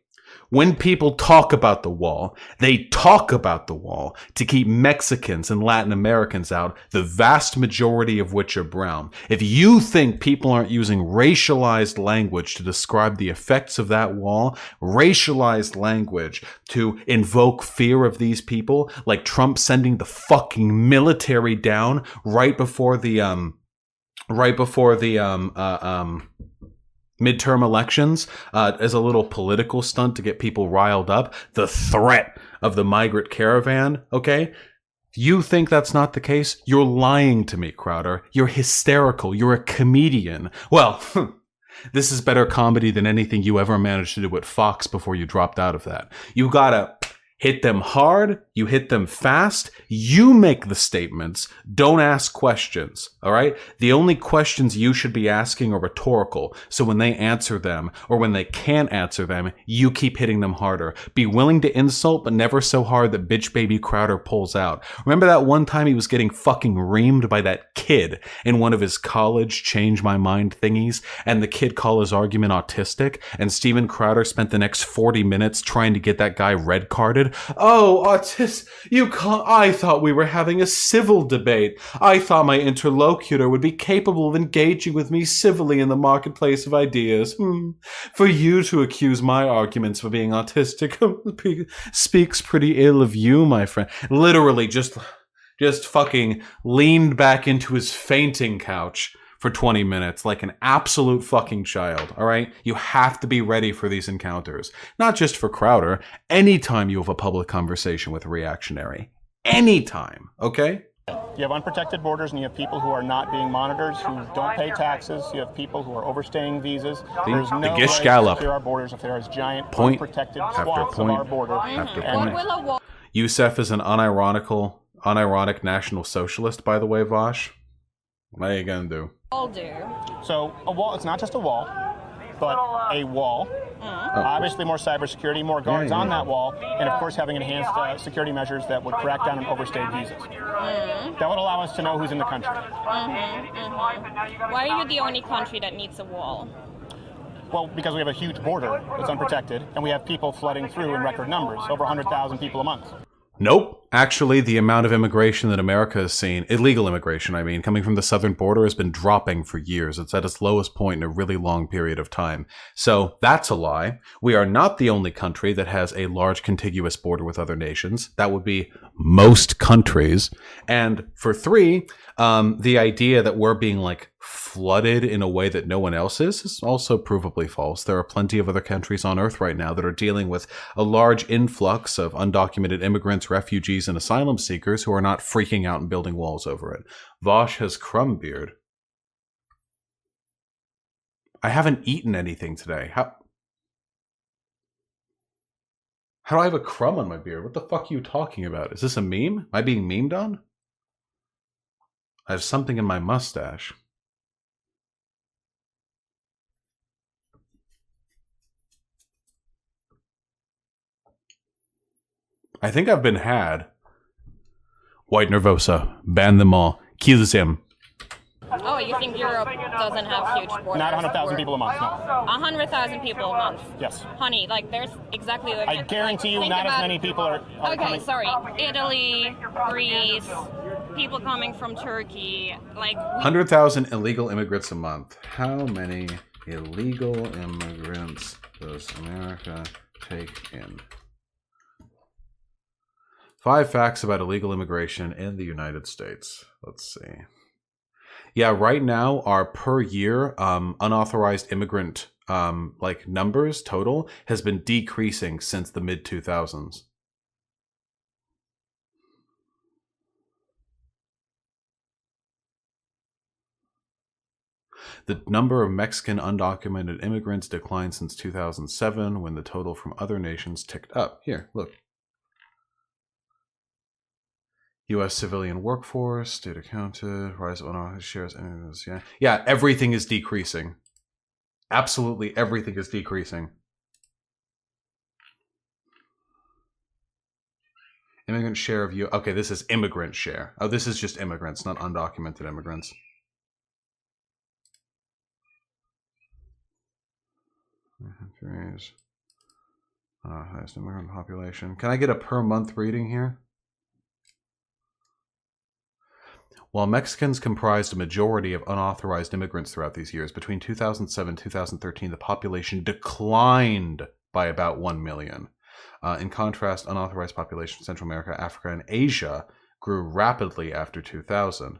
when people talk about the wall, they talk about the wall to keep Mexicans and Latin Americans out, the vast majority of which are brown. If you think people aren't using racialized language to describe the effects of that wall, racialized language to invoke fear of these people, like Trump sending the fucking military down right before the midterm elections as a little political stunt to get people riled up, the threat of the migrant caravan, okay? You think that's not the case? You're lying to me, Crowder. You're hysterical. You're a comedian. Well, this is better comedy than anything you ever managed to do at Fox before you dropped out of that. You gotta hit them hard, you hit them fast, you make the statements, don't ask questions, all right? The only questions you should be asking are rhetorical, so when they answer them, or when they can't answer them, you keep hitting them harder. Be willing to insult, but never so hard that bitch baby Crowder pulls out. Remember that one time he was getting fucking reamed by that kid in one of his college change my mind thingies, and the kid called his argument autistic, and Steven Crowder spent the next 40 minutes trying to get that guy red carded? Oh, autist, I thought we were having a civil debate. I thought my interlocutor would be capable of engaging with me civilly in the marketplace of ideas. For you to accuse my arguments of being autistic speaks pretty ill of you, my friend. Literally, just just fucking leaned back into his fainting couch for 20 minutes like an absolute fucking child, all right? You have to be ready for these encounters. Not just for Crowder. Anytime you have a public conversation with a reactionary. Anytime, okay? You have unprotected borders, and you have people who are not being monitored, who don't pay taxes. You have people who are overstaying visas. There's no way to secure our borders if there is giant unprotected swaths of our border. After point. Youssef is an unironic National Socialist, by the way, Vosh. What are you gonna do? All do. So a wall, it's not just a wall, but a wall. Obviously more cybersecurity, more guards on that wall, and of course having enhanced security measures that would crack down on overstayed visas. That would allow us to know who's in the country. Why are you the only country that needs a wall? Well, because we have a huge border that's unprotected, and we have people flooding through in record numbers, over 100,000 people a month. Nope. Actually, the amount of immigration that America has seen, illegal immigration, I mean, coming from the southern border has been dropping for years. It's at its lowest point in a really long period of time. So that's a lie. We are not the only country that has a large contiguous border with other nations. That would be most countries. And for three, the idea that we're being like flooded in a way that no one else is also provably false. There are plenty of other countries on Earth right now that are dealing with a large influx of undocumented immigrants, refugees, and asylum seekers who are not freaking out and building walls over it. Vosh has crumb beard. I haven't eaten anything today. How do I have a crumb on my beard? What the fuck are you talking about? Is this a meme? Am I being memed on? I have something in my mustache. I think I've been had. White Nervosa. Ban them all. Kill them. Oh, you think Europe doesn't have huge borders? Not 100,000 people a month, no. 100,000 people a month? Yes. Honey, like there's exactly... Like, I guarantee you not as many people are okay, coming. Sorry. Italy, Greece, people coming from Turkey, like... 100,000 illegal immigrants a month. How many illegal immigrants does America take in? 5 facts about illegal immigration in the United States. Let's see. Yeah, right now our per year unauthorized immigrant like numbers total has been decreasing since the mid 2000s. The number of Mexican undocumented immigrants declined since 2007 when the total from other nations ticked up. Here, look. U.S. civilian workforce, data counted, rise of unauthorized shares. Yeah, everything is decreasing. Absolutely everything is decreasing. Immigrant share of you. Okay, this is immigrant share. Oh, this is just immigrants, not undocumented immigrants. Highest immigrant population. Can I get a per month reading here? While Mexicans comprised a majority of unauthorized immigrants throughout these years, between 2007 and 2013, the population declined by about 1 million. In contrast, unauthorized population in Central America, Africa, and Asia grew rapidly after 2000.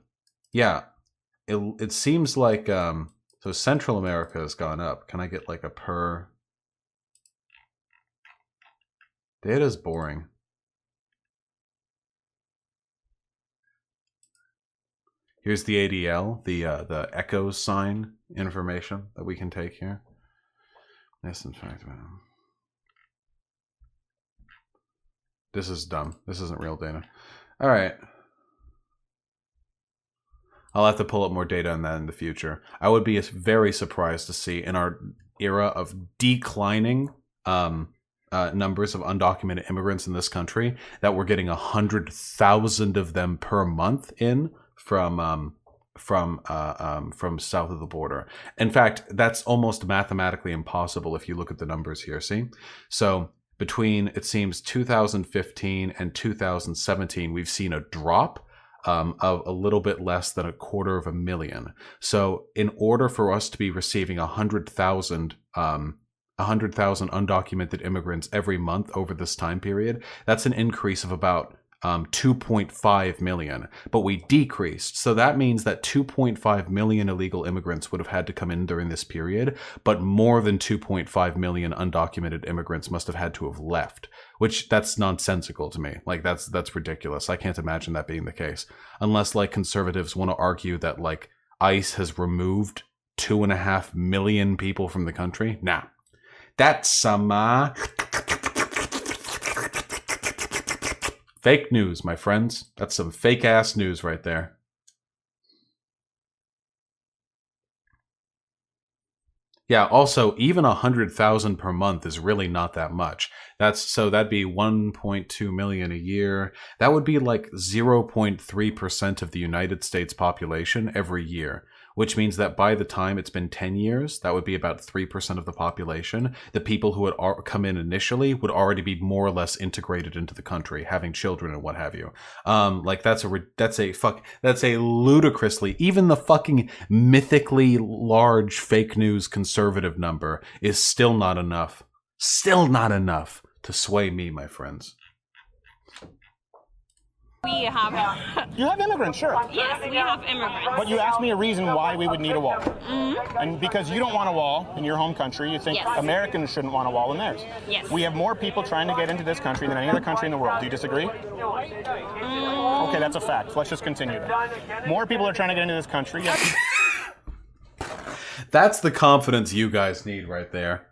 Yeah, it seems like, so Central America has gone up. Can I get like a per? Data's boring. Here's the ADL, the echo sign information that we can take here. Yes, in fact, this is dumb. This isn't real data. All right. I'll have to pull up more data on that in the future. I would be very surprised to see in our era of declining numbers of undocumented immigrants in this country that we're getting 100,000 of them per month in from south of the border. In fact, that's almost mathematically impossible if you look at the numbers here. See, so between it seems 2015 and 2017, we've seen a drop of a little bit less than 250,000. So in order for us to be receiving 100,000 undocumented immigrants every month over this time period, that's an increase of about 2.5 million, but we decreased. So that means that 2.5 million illegal immigrants would have had to come in during this period, but more than 2.5 million undocumented immigrants must have had to have left, which that's nonsensical to me. Like that's ridiculous. I can't imagine that being the case. Unless like conservatives want to argue that like ICE has removed 2.5 million people from the country. Nah. That's some fake news, my friends. That's some fake ass news right there. Yeah, also, even 100,000 per month is really not that much. That'd be 1.2 million a year. That would be like 0.3% of the United States population every year, which means that by the time it's been 10 years, that would be about 3% of the population. The people who would come in initially would already be more or less integrated into the country, having children and what have you. Like that's a ludicrously, even the fucking mythically large fake news conservative number is still not enough. Still not enough to sway me, my friends. We have... You have immigrants, sure. Yes, we have immigrants. But you asked me a reason why we would need a wall. And because you don't want a wall in your home country, you think Americans shouldn't want a wall in theirs. Yes. We have more people trying to get into this country than any other country in the world. Do you disagree? Okay, that's a fact. Let's just continue then. More people are trying to get into this country. That's the confidence you guys need right there.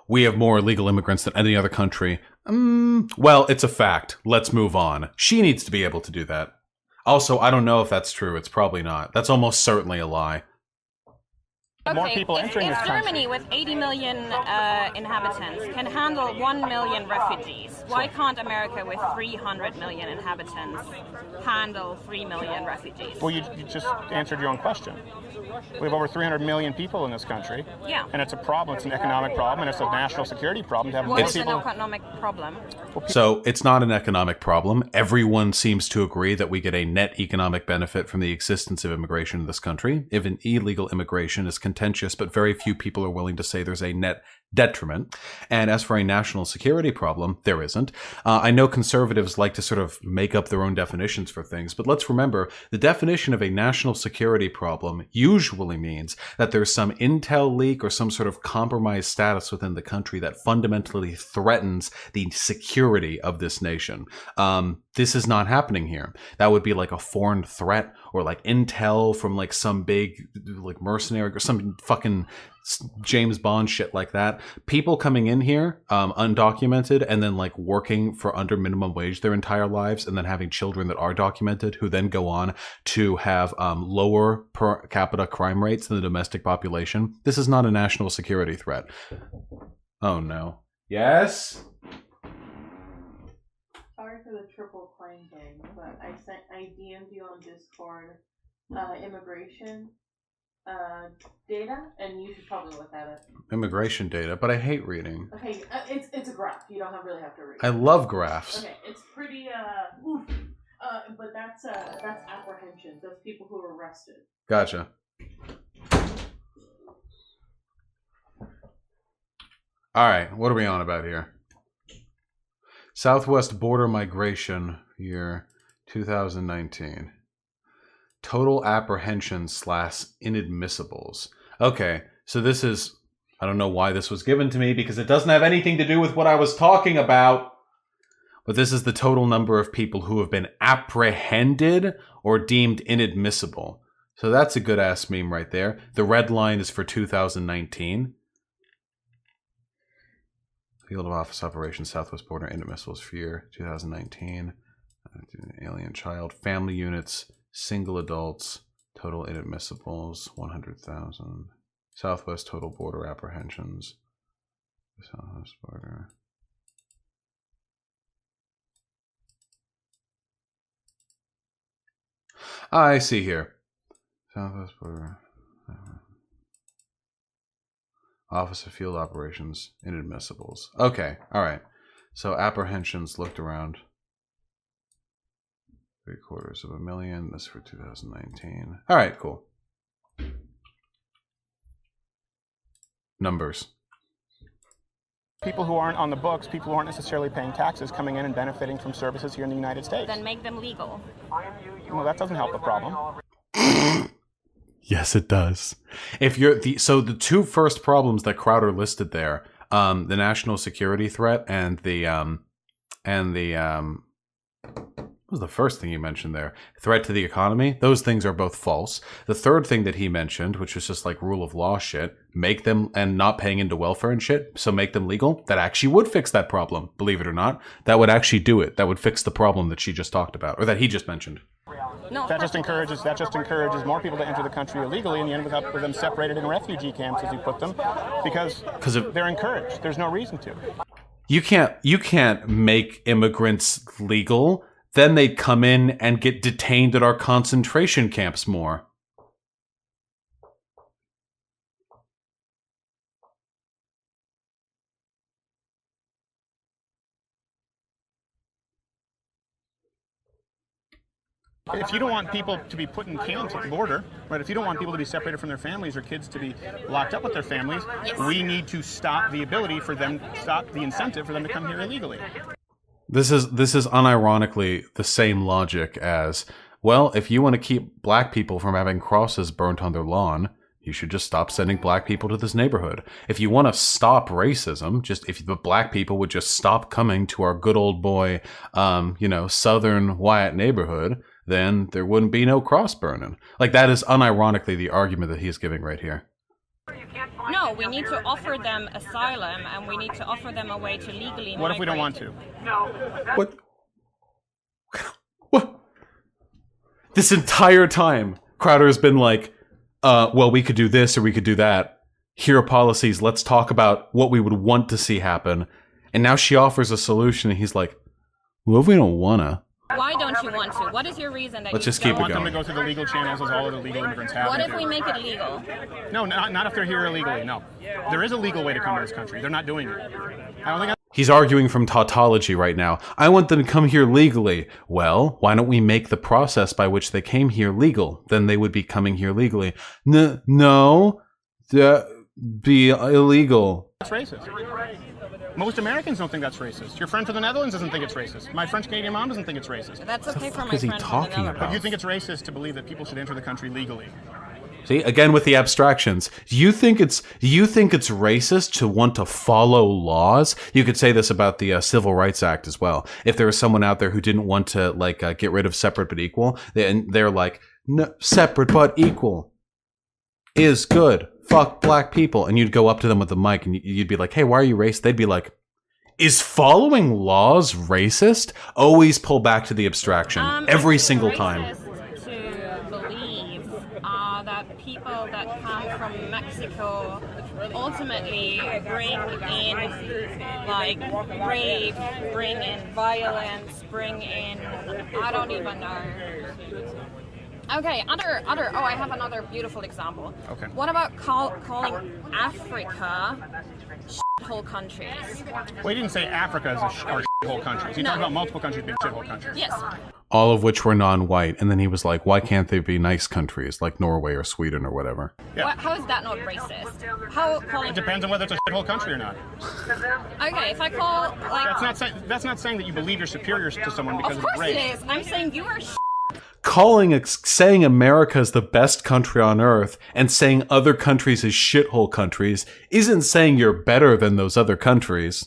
We have more illegal immigrants than any other country. Well, it's a fact. Let's move on. She needs to be able to do that. Also, I don't know if that's true. It's probably not. That's almost certainly a lie. More people entering this country. Germany, with 80 million inhabitants, can handle 1 million refugees, why can't America, with 300 million inhabitants, handle 3 million refugees? Well, you just answered your own question. We have over 300 million people in this country. Yeah. And it's a problem. It's an economic problem, and it's a national security problem to have more What's people. an economic problem? So it's not an economic problem. Everyone seems to agree that we get a net economic benefit from the existence of immigration in this country. Even illegal immigration is contentious, but very few people are willing to say there's a net detriment. And as for a national security problem, there isn't. I know conservatives like to sort of make up their own definitions for things, but let's remember the definition of a national security problem usually means that there's some intel leak or some sort of compromised status within the country that fundamentally threatens the security of this nation. This is not happening here. That would be like a foreign threat or like intel from like some big like mercenary or some fucking James Bond shit like that. People coming in here undocumented and then like working for under minimum wage their entire lives and then having children that are documented who then go on to have lower per capita crime rates than the domestic population. This is not a national security threat. Oh no. Yes? Sorry for the triple claim thing, but I DM'd you on Discord immigration data, and you should probably look at it. Immigration data, but I hate reading. Okay, it's a graph. You don't really have to read. I love graphs. Okay, it's pretty but that's apprehensions. That's people who are arrested. Gotcha. All right, what are we on about here? Southwest border migration year 2019. Total apprehensions / inadmissibles. Okay, so this is, I don't know why this was given to me because it doesn't have anything to do with what I was talking about. But this is the total number of people who have been apprehended or deemed inadmissible. So that's a good ass meme right there. The red line is for 2019. Field of Office Operations, Southwest Border Inadmissibles for year 2019. Alien child, family units, single adults, total inadmissibles, 100,000. Southwest total border apprehensions. Southwest border. I see here. Southwest border. Office of Field Operations, inadmissibles. Okay, all right. So apprehensions looked around. 750,000. This for 2019. All right, cool. Numbers. people who aren't on the books, people who aren't necessarily paying taxes, coming in and benefiting from services here in the United States. Then make them legal. Well, that doesn't help the problem. Yes, it does. If you're the two first problems that Crowder listed there, the national security threat and the what was the first thing he mentioned there? Threat to the economy. Those things are both false. The third thing that he mentioned, which was just like rule of law shit, make them and not paying into welfare and shit, so make them legal. That actually would fix that problem. Believe it or not, that would actually do it. That would fix the problem that she just talked about, or that he just mentioned. No, that just encourages more people to enter the country illegally, and you end up with them separated in refugee camps, as you put them, because they're encouraged. There's no reason to. You can't make immigrants legal. Then they'd come in and get detained at our concentration camps more. If you don't want people to be put in camps at the border, right? If you don't want people to be separated from their families or kids to be locked up with their families, we need to stop the incentive for them to come here illegally. This is unironically the same logic as, well, if you want to keep black people from having crosses burnt on their lawn, you should just stop sending black people to this neighborhood. If you want to stop racism, if the black people would just stop coming to our good old boy, Southern Wyatt neighborhood, then there wouldn't be no cross burning. Like, that is unironically the argument that he's giving right here. No, we need to offer them asylum, and we need to offer them a way to legally migrate. What if we don't want to? What? This entire time, Crowder has been like, well, we could do this or we could do that. Here are policies. Let's talk about what we would want to see happen. And now she offers a solution, and he's like, well, if we don't wanna. Why don't you want to? What is your reason that Let's you just keep don't it want going. them to go through the legal channels as all of the legal immigrants have. What if we make it legal? No, not if they're here illegally. No, there is a legal way to come to this country. They're not doing it. I don't think. He's arguing from tautology right now. I want them to come here legally. Well, why don't we make the process by which they came here legal? Then they would be coming here legally. No, be illegal. That's racist. Most Americans don't think that's racist. Your friend from the Netherlands doesn't think it's racist. My French-Canadian mom doesn't think it's racist. That's okay for my is he friend from the talking Netherlands. about? But you think it's racist to believe that people should enter the country legally. See, again with the abstractions. You think it's racist to want to follow laws? You could say this about the Civil Rights Act as well. If there was someone out there who didn't want to get rid of separate but equal, they're like, no, separate but equal is good. Fuck black people. And you'd go up to them with the mic and you'd be like, hey, why are you racist? They'd be like, is following laws racist? Always pull back to the abstraction. Every single time. To believe that people that come from Mexico ultimately bring in rape, bring in violence, bring in, I don't even know. Okay, I have another beautiful example. Okay. What about calling Africa shithole countries? Well, he didn't say Africa is are shithole countries. He talked about multiple countries being shithole countries. Yes. All of which were non-white. And then he was like, why can't they be nice countries like Norway or Sweden or whatever? Yeah. How is that not racist? How calling... It depends on whether it's a shithole country or not. Okay, if I call, That's not saying that you believe you're superior to someone because of of course race. it is. I'm saying you are Saying America is the best country on earth and saying other countries is shithole countries isn't saying you're better than those other countries.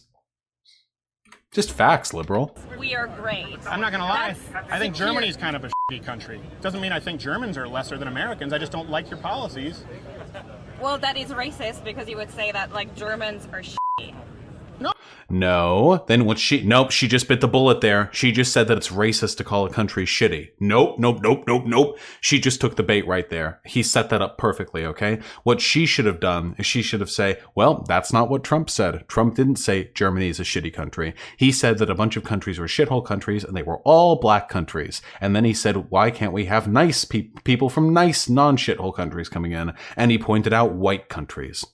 Just facts, liberal. We are great. I'm not gonna lie. That's I think secure. Germany's kind of a shitty country. Doesn't mean I think Germans are lesser than Americans. I just don't like your policies. Well, that is racist because you would say that Germans are shitty. No. Then what nope, she just bit the bullet there. She just said that it's racist to call a country shitty. Nope. She just took the bait right there. He set that up perfectly, okay? What she should have done is she should have said, well, that's not what Trump said. Trump didn't say Germany is a shitty country. He said that a bunch of countries were shithole countries and they were all black countries. And then he said, why can't we have nice people from nice non-shithole countries coming in? And he pointed out white countries.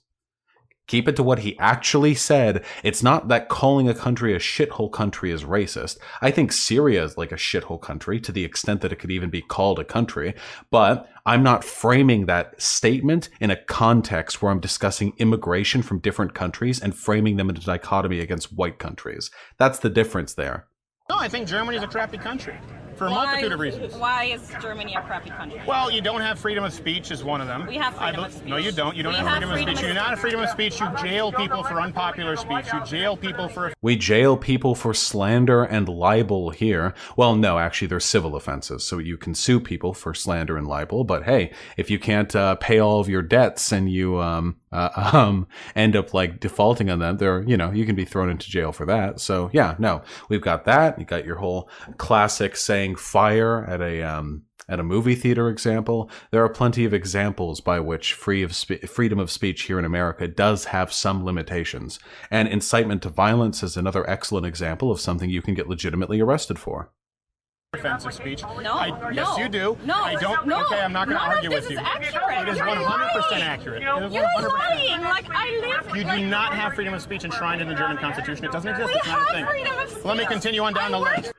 Keep it to what he actually said. It's not that calling a country a shithole country is racist. I think Syria is like a shithole country to the extent that it could even be called a country. But I'm not framing that statement in a context where I'm discussing immigration from different countries and framing them in a dichotomy against white countries. That's the difference there. No, I think Germany is a crappy country. For a multitude of reasons. Why is Germany a crappy country? Well, you don't have freedom of speech is one of them. We have freedom of speech. No, you don't. You don't have freedom of speech. You do not have freedom of speech. You jail people for unpopular speech. You jail people for... We jail people for slander and libel here. Well, no, actually, they're civil offenses. So you can sue people for slander and libel. But hey, if you can't pay all of your debts and you end up like defaulting on them, they're, you know, you can be thrown into jail for that. So yeah, no, we've got that. You got your whole classic saying fire at a movie theater example. There are plenty of examples by which freedom of speech here in America does have some limitations. And incitement to violence is another excellent example of something you can get legitimately arrested for. Offensive speech. No, yes, you do. No, I don't. No, okay, I'm not going to argue with you. Accurate. It is 100% accurate. It is 100%. You're lying. Like I live. You do not have freedom of speech enshrined in the German Constitution. It doesn't exist. It's not a thing. Freedom of speech. Let me continue on down the list.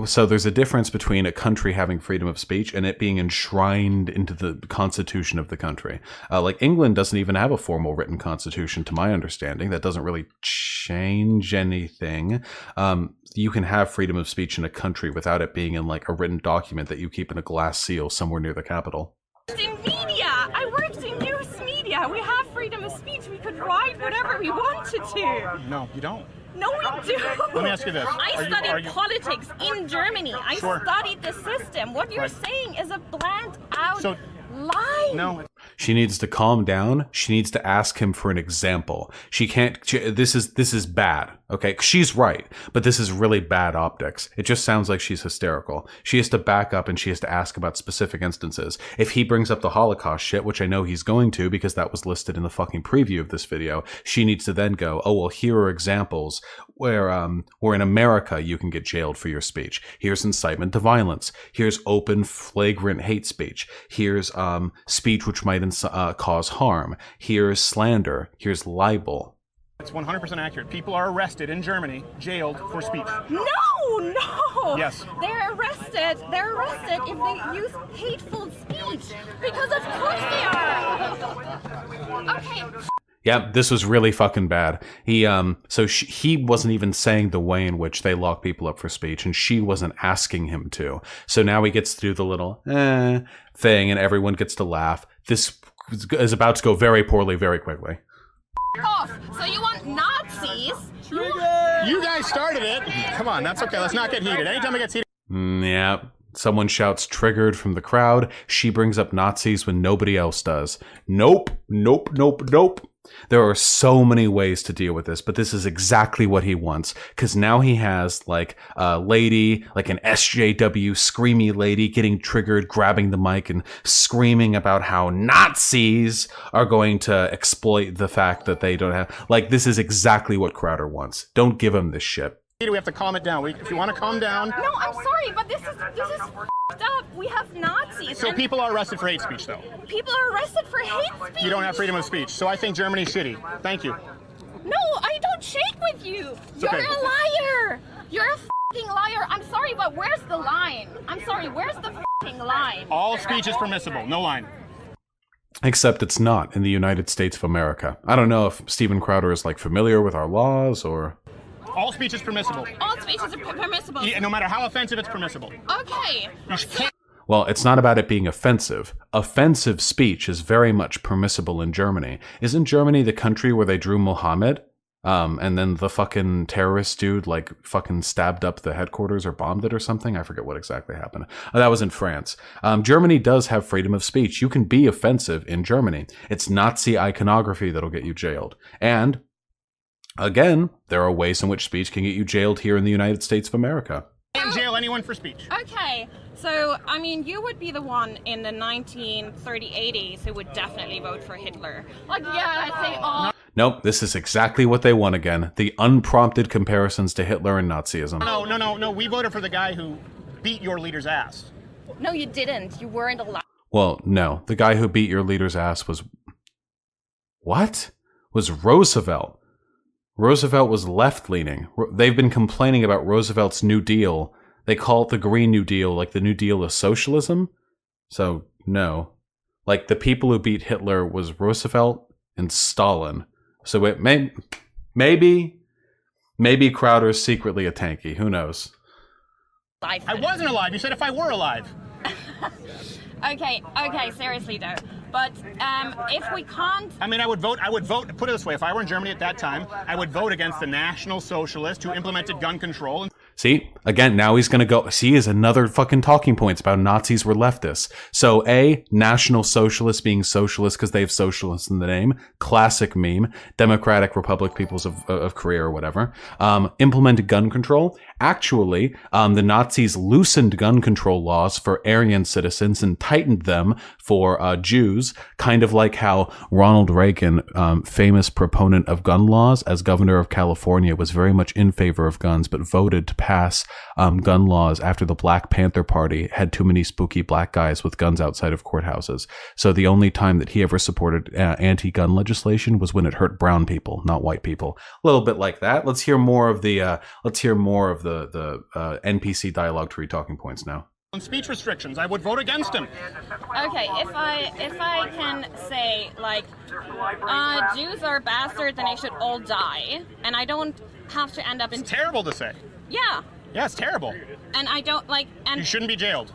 So there's a difference between a country having freedom of speech and it being enshrined into the constitution of the country. Like England doesn't even have a formal written constitution, to my understanding. That doesn't really change anything. You can have freedom of speech in a country without it being in like a written document that you keep in a glass seal somewhere near the capital. In media, I worked in news media. We have freedom of speech. We could write whatever we wanted to. No, you don't. No, we do. Let me ask you this. I studied politics in Germany. I studied the system. What you're saying is a bland out lie. No. She needs to calm down. She needs to ask him for an example. She can't. This is bad. Okay, she's right, but this is really bad optics. It just sounds like she's hysterical. She has to back up and she has to ask about specific instances. If he brings up the Holocaust shit, which I know he's going to because that was listed in the fucking preview of this video, she needs to then go, oh, well, here are examples where in America you can get jailed for your speech. Here's incitement to violence. Here's open, flagrant hate speech. Here's speech which might cause harm. Here's slander. Here's libel. It's 100% accurate. People are arrested in Germany, jailed for speech. No. Yes. They're arrested if they use hateful speech. Because of course they are. Okay. Yeah, this was really fucking bad. He wasn't even saying the way in which they lock people up for speech, and she wasn't asking him to. So now he gets to do the little thing, and everyone gets to laugh. This is about to go very poorly very quickly. Off. So you want Nazis? You guys started it. Come on, that's okay. Let's not get heated. Anytime it gets heated. Yeah. Someone shouts triggered from the crowd. She brings up Nazis when nobody else does. Nope. There are so many ways to deal with this, but this is exactly what he wants. Because now he has like a lady, like an SJW screamy lady getting triggered, grabbing the mic and screaming about how Nazis are going to exploit the fact that they don't have... Like, this is exactly what Crowder wants. Don't give him this shit. We have to calm it down. If you want to calm down... No, I'm sorry, but this is f***ed up. We have Nazis. So people are arrested for hate speech, though? People are arrested for hate speech. You don't have freedom of speech. So I think Germany's shitty. Thank you. No, I don't shake with you. You're okay. a liar. You're a f***ing liar. I'm sorry, but where's the line? I'm sorry, where's the f***ing line? All speech is permissible. No line. Except it's not in the United States of America. I don't know if Steven Crowder is like familiar with our laws or... All speech is permissible. All speech is permissible. Yeah, no matter how offensive, it's permissible. Okay. Well, it's not about it being offensive. Offensive speech is very much permissible in Germany. Isn't Germany the country where they drew Mohammed? And then the fucking terrorist dude like fucking stabbed up the headquarters or bombed it or something? I forget what exactly happened. That was in France. Germany does have freedom of speech. You can be offensive in Germany. It's Nazi iconography that'll get you jailed. And again, there are ways in which speech can get you jailed here in the United States of America. You can't jail anyone for speech. Okay, so, I mean, you would be the one in the 1930s who would definitely vote for Hitler. Like, yeah, I'd say, oh... Nope, this is exactly what they want again. The unprompted comparisons to Hitler and Nazism. No, we voted for the guy who beat your leader's ass. No, you didn't. You weren't allowed. Well, no. The guy who beat your leader's ass was... What? was Roosevelt. Roosevelt was left-leaning. They've been complaining about Roosevelt's New Deal. They call it the Green New Deal, like the New Deal is socialism. So, no. Like, the people who beat Hitler was Roosevelt and Stalin. So it maybe Crowder's secretly a tanky. Who knows? I wasn't alive. You said if I were alive. Okay, seriously though. But if we can't... I mean, I would vote, put it this way, if I were in Germany at that time, I would vote against the National Socialists who implemented gun control. See, again, now he's going to go, see, is another fucking talking points about Nazis were leftists. So A, National Socialists being socialists because they have socialists in the name. Classic meme. Democratic Republic Peoples of Korea or whatever. Implemented gun control. Actually, the Nazis loosened gun control laws for Aryan citizens and tightened them for Jews, kind of like how Ronald Reagan, famous proponent of gun laws as governor of California, was very much in favor of guns, but voted to pass gun laws after the Black Panther Party had too many spooky black guys with guns outside of courthouses. So the only time that he ever supported anti-gun legislation was when it hurt brown people, not white people. A little bit like that. Let's hear more of the NPC dialogue tree talking points now. On speech restrictions, I would vote against him. Okay, if I can say, like, Jews are bastards and they should all die, and I don't have to end up in... It's terrible to say. Yeah. Yeah, it's terrible. And I don't, like... and you shouldn't be jailed.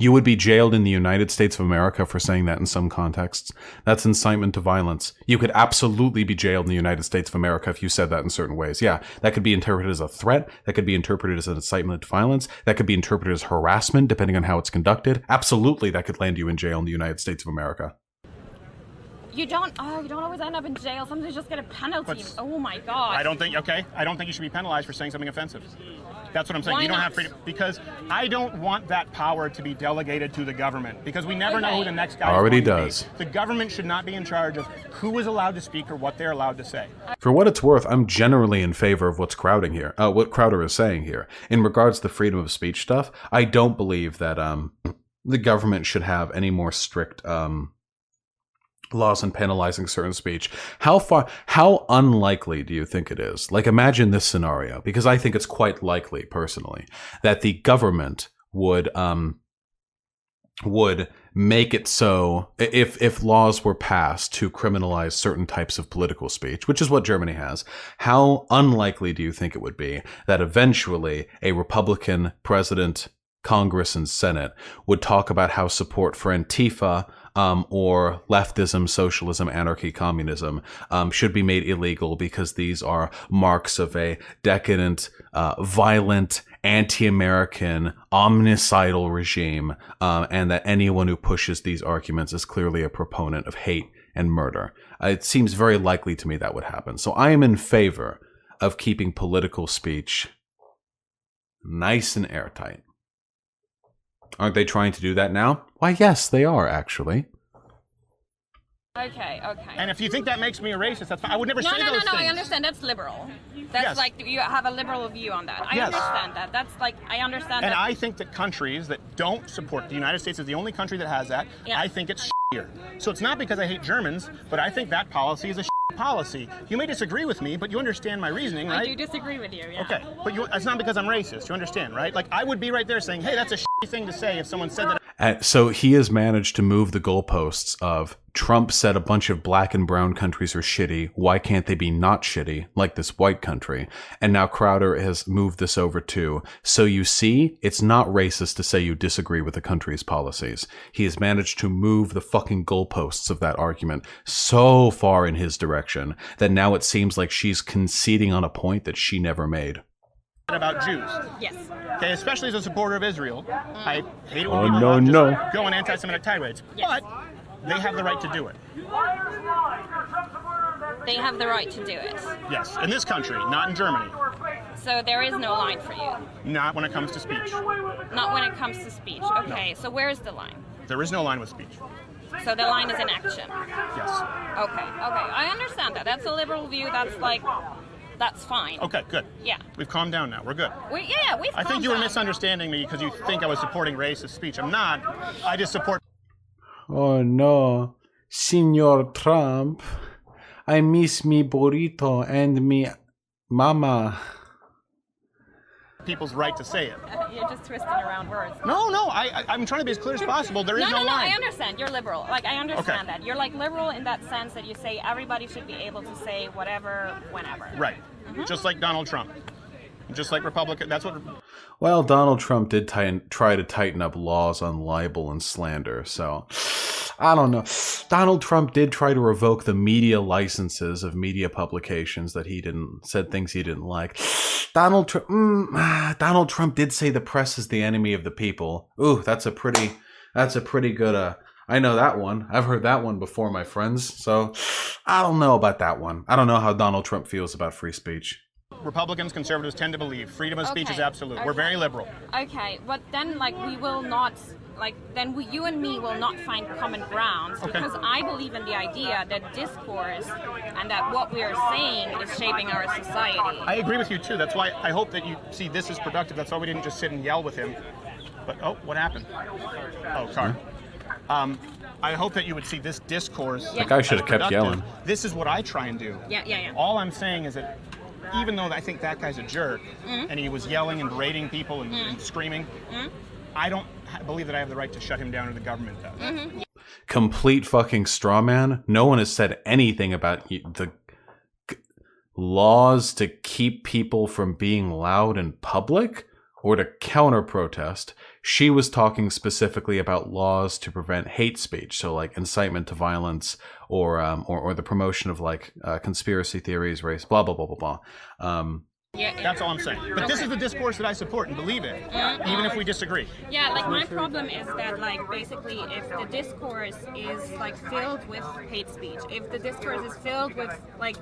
You would be jailed in the United States of America for saying that in some contexts. That's incitement to violence. You could absolutely be jailed in the United States of America if you said that in certain ways. Yeah, that could be interpreted as a threat. That could be interpreted as an incitement to violence. That could be interpreted as harassment, depending on how it's conducted. Absolutely, that could land you in jail in the United States of America. you don't always end up in jail. Sometimes you just get a penalty. Oh my God. I don't think you should be penalized for saying something offensive. That's what I'm saying. Why you don't not? have freedom because I don't want that power to be delegated to the government because we never know who the next guy already is going does. to be. The government should not be in charge of who is allowed to speak or what they're allowed to say. For what it's worth, I'm generally in favor of what Crowder is saying here. In regards to the freedom of speech stuff, I don't believe that the government should have any more strict laws on penalizing certain speech. How unlikely do you think it is? Like, imagine this scenario, because I think it's quite likely, personally, that the government would make it so if laws were passed to criminalize certain types of political speech, which is what Germany has, how unlikely do you think it would be that eventually a Republican president, Congress, and Senate would talk about how support for Antifa or leftism, socialism, anarchy, communism should be made illegal because these are marks of a decadent, violent, anti-American, omnicidal regime, and that anyone who pushes these arguments is clearly a proponent of hate and murder. It seems very likely to me that would happen. So I am in favor of keeping political speech nice and airtight. Aren't they trying to do that now? Why, yes, they are, actually. Okay. And if you think that makes me a racist, that's fine. I would never say those things. No, I understand. That's liberal. That's Yes. like, you have a liberal view on that. I Yes. understand that. That's like, I understand And that. I think that countries that don't support, the United States is the only country that has that. Yeah. I think it's shittier. So it's not because I hate Germans, but I think that policy is a policy. You may disagree with me, but you understand my reasoning, right? I do disagree with you, yeah. Okay, but it's not because I'm racist. You understand, right? Like, I would be right there saying, hey, that's a shitty thing to say if someone said that. So he has managed to move the goalposts of Trump said a bunch of black and brown countries are shitty. Why can't they be not shitty, like this white country? And now Crowder has moved this over too. So you see, it's not racist to say you disagree with the country's policies. He has managed to move the fucking goalposts of that argument so far in his direction that now it seems like she's conceding on a point that she never made. About Jews. Yes. Okay, especially as a supporter of Israel. I hate it when Oh, people no. just go on anti-Semitic tirades. Yes. But they have the right to do it. They have the right to do it. Yes, in this country, not in Germany. So there is no line for you. Not when it comes to speech. Not when it comes to speech. Okay, so where's the line? There is no line with speech. So the line is in action. Yes. Okay. I understand that. That's a liberal view. That's fine. Okay, good. Yeah. We've calmed down now. We're good. We've I think you were calmed down. misunderstanding me because you think I was supporting racist speech. I'm not. I just support... Oh no, Signor Trump. I miss me burrito and me mama. People's right to say it. You're just twisting around words. No, I'm trying to be as clear as possible. There is no line. I understand. You're liberal. Like, I understand that. You're, like, liberal in that sense that you say everybody should be able to say whatever, whenever. Right. Just like Donald Trump. Just like Republican. That's what... Well, Donald Trump did try to tighten up laws on libel and slander, so... I don't know. Donald Trump did try to revoke the media licenses of media publications that said things he didn't like. Donald Trump did say the press is the enemy of the people. Ooh, that's a pretty good, I know that one. I've heard that one before, my friends. So I don't know about that one. I don't know how Donald Trump feels about free speech. Republicans, conservatives tend to believe freedom of speech is absolute. We're very liberal. Okay, but then, like, we will not... Like, then you and me will not find common grounds because I believe in the idea that discourse and that what we are saying is shaping our society. I agree with you too. That's why I hope that you see this as productive. That's why we didn't just sit and yell with him. But what happened? Oh, sorry. I hope that you would see this discourse. That guy should have kept yelling. This is what I try and do. Yeah. All I'm saying is that even though I think that guy's a jerk and he was yelling and berating people and screaming, I don't believe that I have the right to shut him down, or the government does. Complete fucking straw man. No one has said anything about the laws to keep people from being loud in public or to counter protest. She was talking specifically about laws to prevent hate speech, so like incitement to violence or the promotion of like conspiracy theories, race, blah blah blah blah blah. That's all I'm saying. But this is the discourse that I support and believe in, even if we disagree. Yeah, like my problem is that, like, basically if the discourse is like filled with hate speech, if the discourse is filled with like,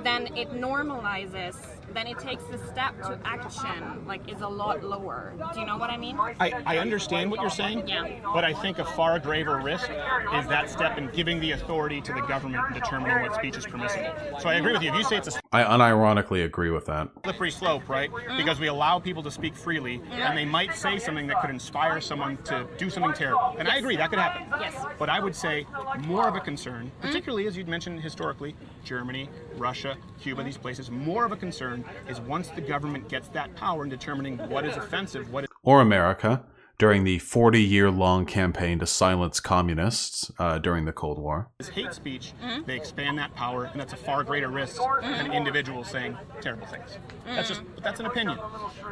then it normalizes, then it takes the step to action, like, is a lot lower. Do you know what I mean? I understand what you're saying, but I think a far graver risk is that step in giving the authority to the government and determining what speech is permissible. So I agree with you. If you say it's a... I unironically agree with that. Slippery slope, right? Because we allow people to speak freely, and they might say something that could inspire someone to do something terrible. And I agree, that could happen. Yes. But I would say more of a concern, particularly as you'd mentioned historically, Germany, Russia, Cuba, these places, more of a concern is once the government gets that power in determining what is offensive, what is... Or America, during the 40-year-long campaign to silence communists during the Cold War. Hate speech, they expand that power, and that's a far greater risk than individuals saying terrible things. That's an opinion.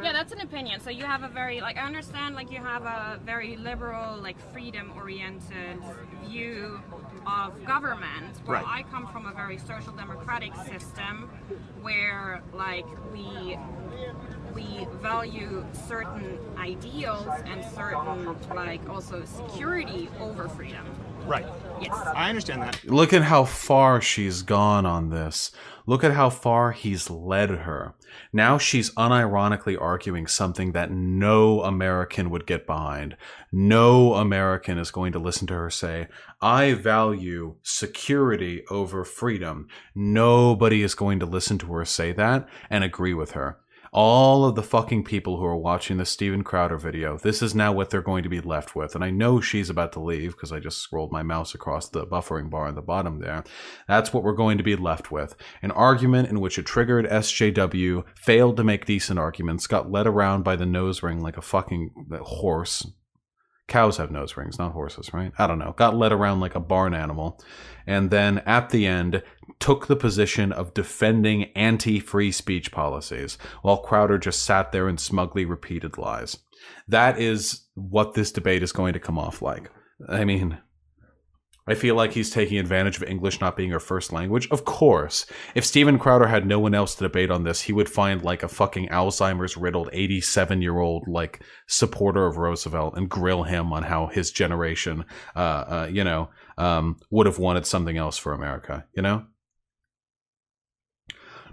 Yeah, that's an opinion. So you have a very, like, I understand, like, you have a very liberal, like, freedom-oriented view of government. Well, I come from a very social democratic system where, like, we value certain ideals and certain, like, also security over freedom. Right. Yes. I understand that. Look at how far she's gone on this. Look at how far he's led her. Now she's unironically arguing something that no American would get behind. No American is going to listen to her say, I value security over freedom. Nobody is going to listen to her say that and agree with her. All of the fucking people who are watching the Steven Crowder video, this is now what they're going to be left with. And I know she's about to leave because I just scrolled my mouse across the buffering bar at the bottom there. That's what we're going to be left with. An argument in which a triggered SJW failed to make decent arguments, got led around by the nose ring like a fucking horse. Cows have nose rings, not horses, right? I don't know. Got led around like a barn animal. And then at the end, took the position of defending anti-free speech policies, while Crowder just sat there and smugly repeated lies. That is what this debate is going to come off like. I mean, I feel like he's taking advantage of English not being her first language. Of course. If Steven Crowder had no one else to debate on this, he would find like a fucking Alzheimer's riddled 87-year-old like supporter of Roosevelt and grill him on how his generation, would have wanted something else for America, you know?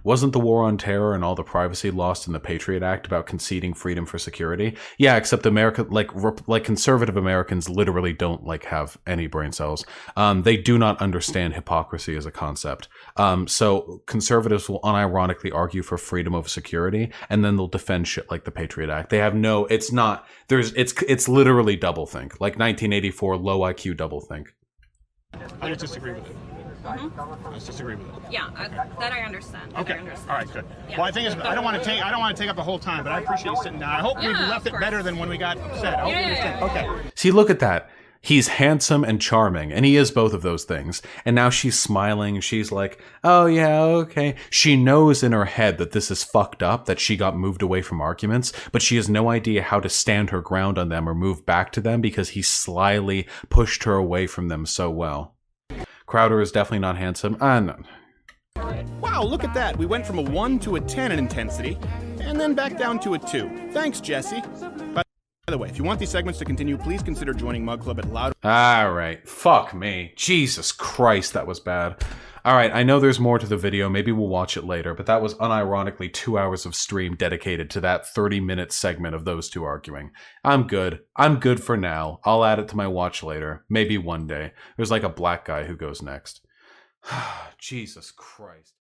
Wasn't the war on terror and all the privacy lost in the Patriot Act about conceding freedom for security? Yeah, except America, like conservative Americans literally don't like have any brain cells. They do not understand hypocrisy as a concept. So conservatives will unironically argue for freedom over security, and then they'll defend shit like the Patriot Act. They have no, it's literally doublethink, like 1984 low IQ doublethink. I just disagree with it. Let's disagree with it. Yeah, that I understand. Okay. I understand. All right. Good. Yeah. Well, I think I don't want to take up the whole time, but I appreciate you sitting down. I hope we left it better than when we got upset. Okay. See, look at that. He's handsome and charming, and he is both of those things. And now she's smiling, she's like, oh yeah, okay. She knows in her head that this is fucked up, that she got moved away from arguments, but she has no idea how to stand her ground on them or move back to them because he slyly pushed her away from them so well. Crowder is definitely not handsome. No. Wow, look at that. We went from a 1 to a 10 in intensity, and then back down to a 2. Thanks, Jesse. By the way, if you want these segments to continue, please consider joining Mug Club at Loud. Alright, fuck me. Jesus Christ, that was bad. Alright, I know there's more to the video, maybe we'll watch it later, but that was unironically 2 hours of stream dedicated to that 30-minute segment of those two arguing. I'm good. I'm good for now. I'll add it to my watch later. Maybe one day. There's like a black guy who goes next. Jesus Christ.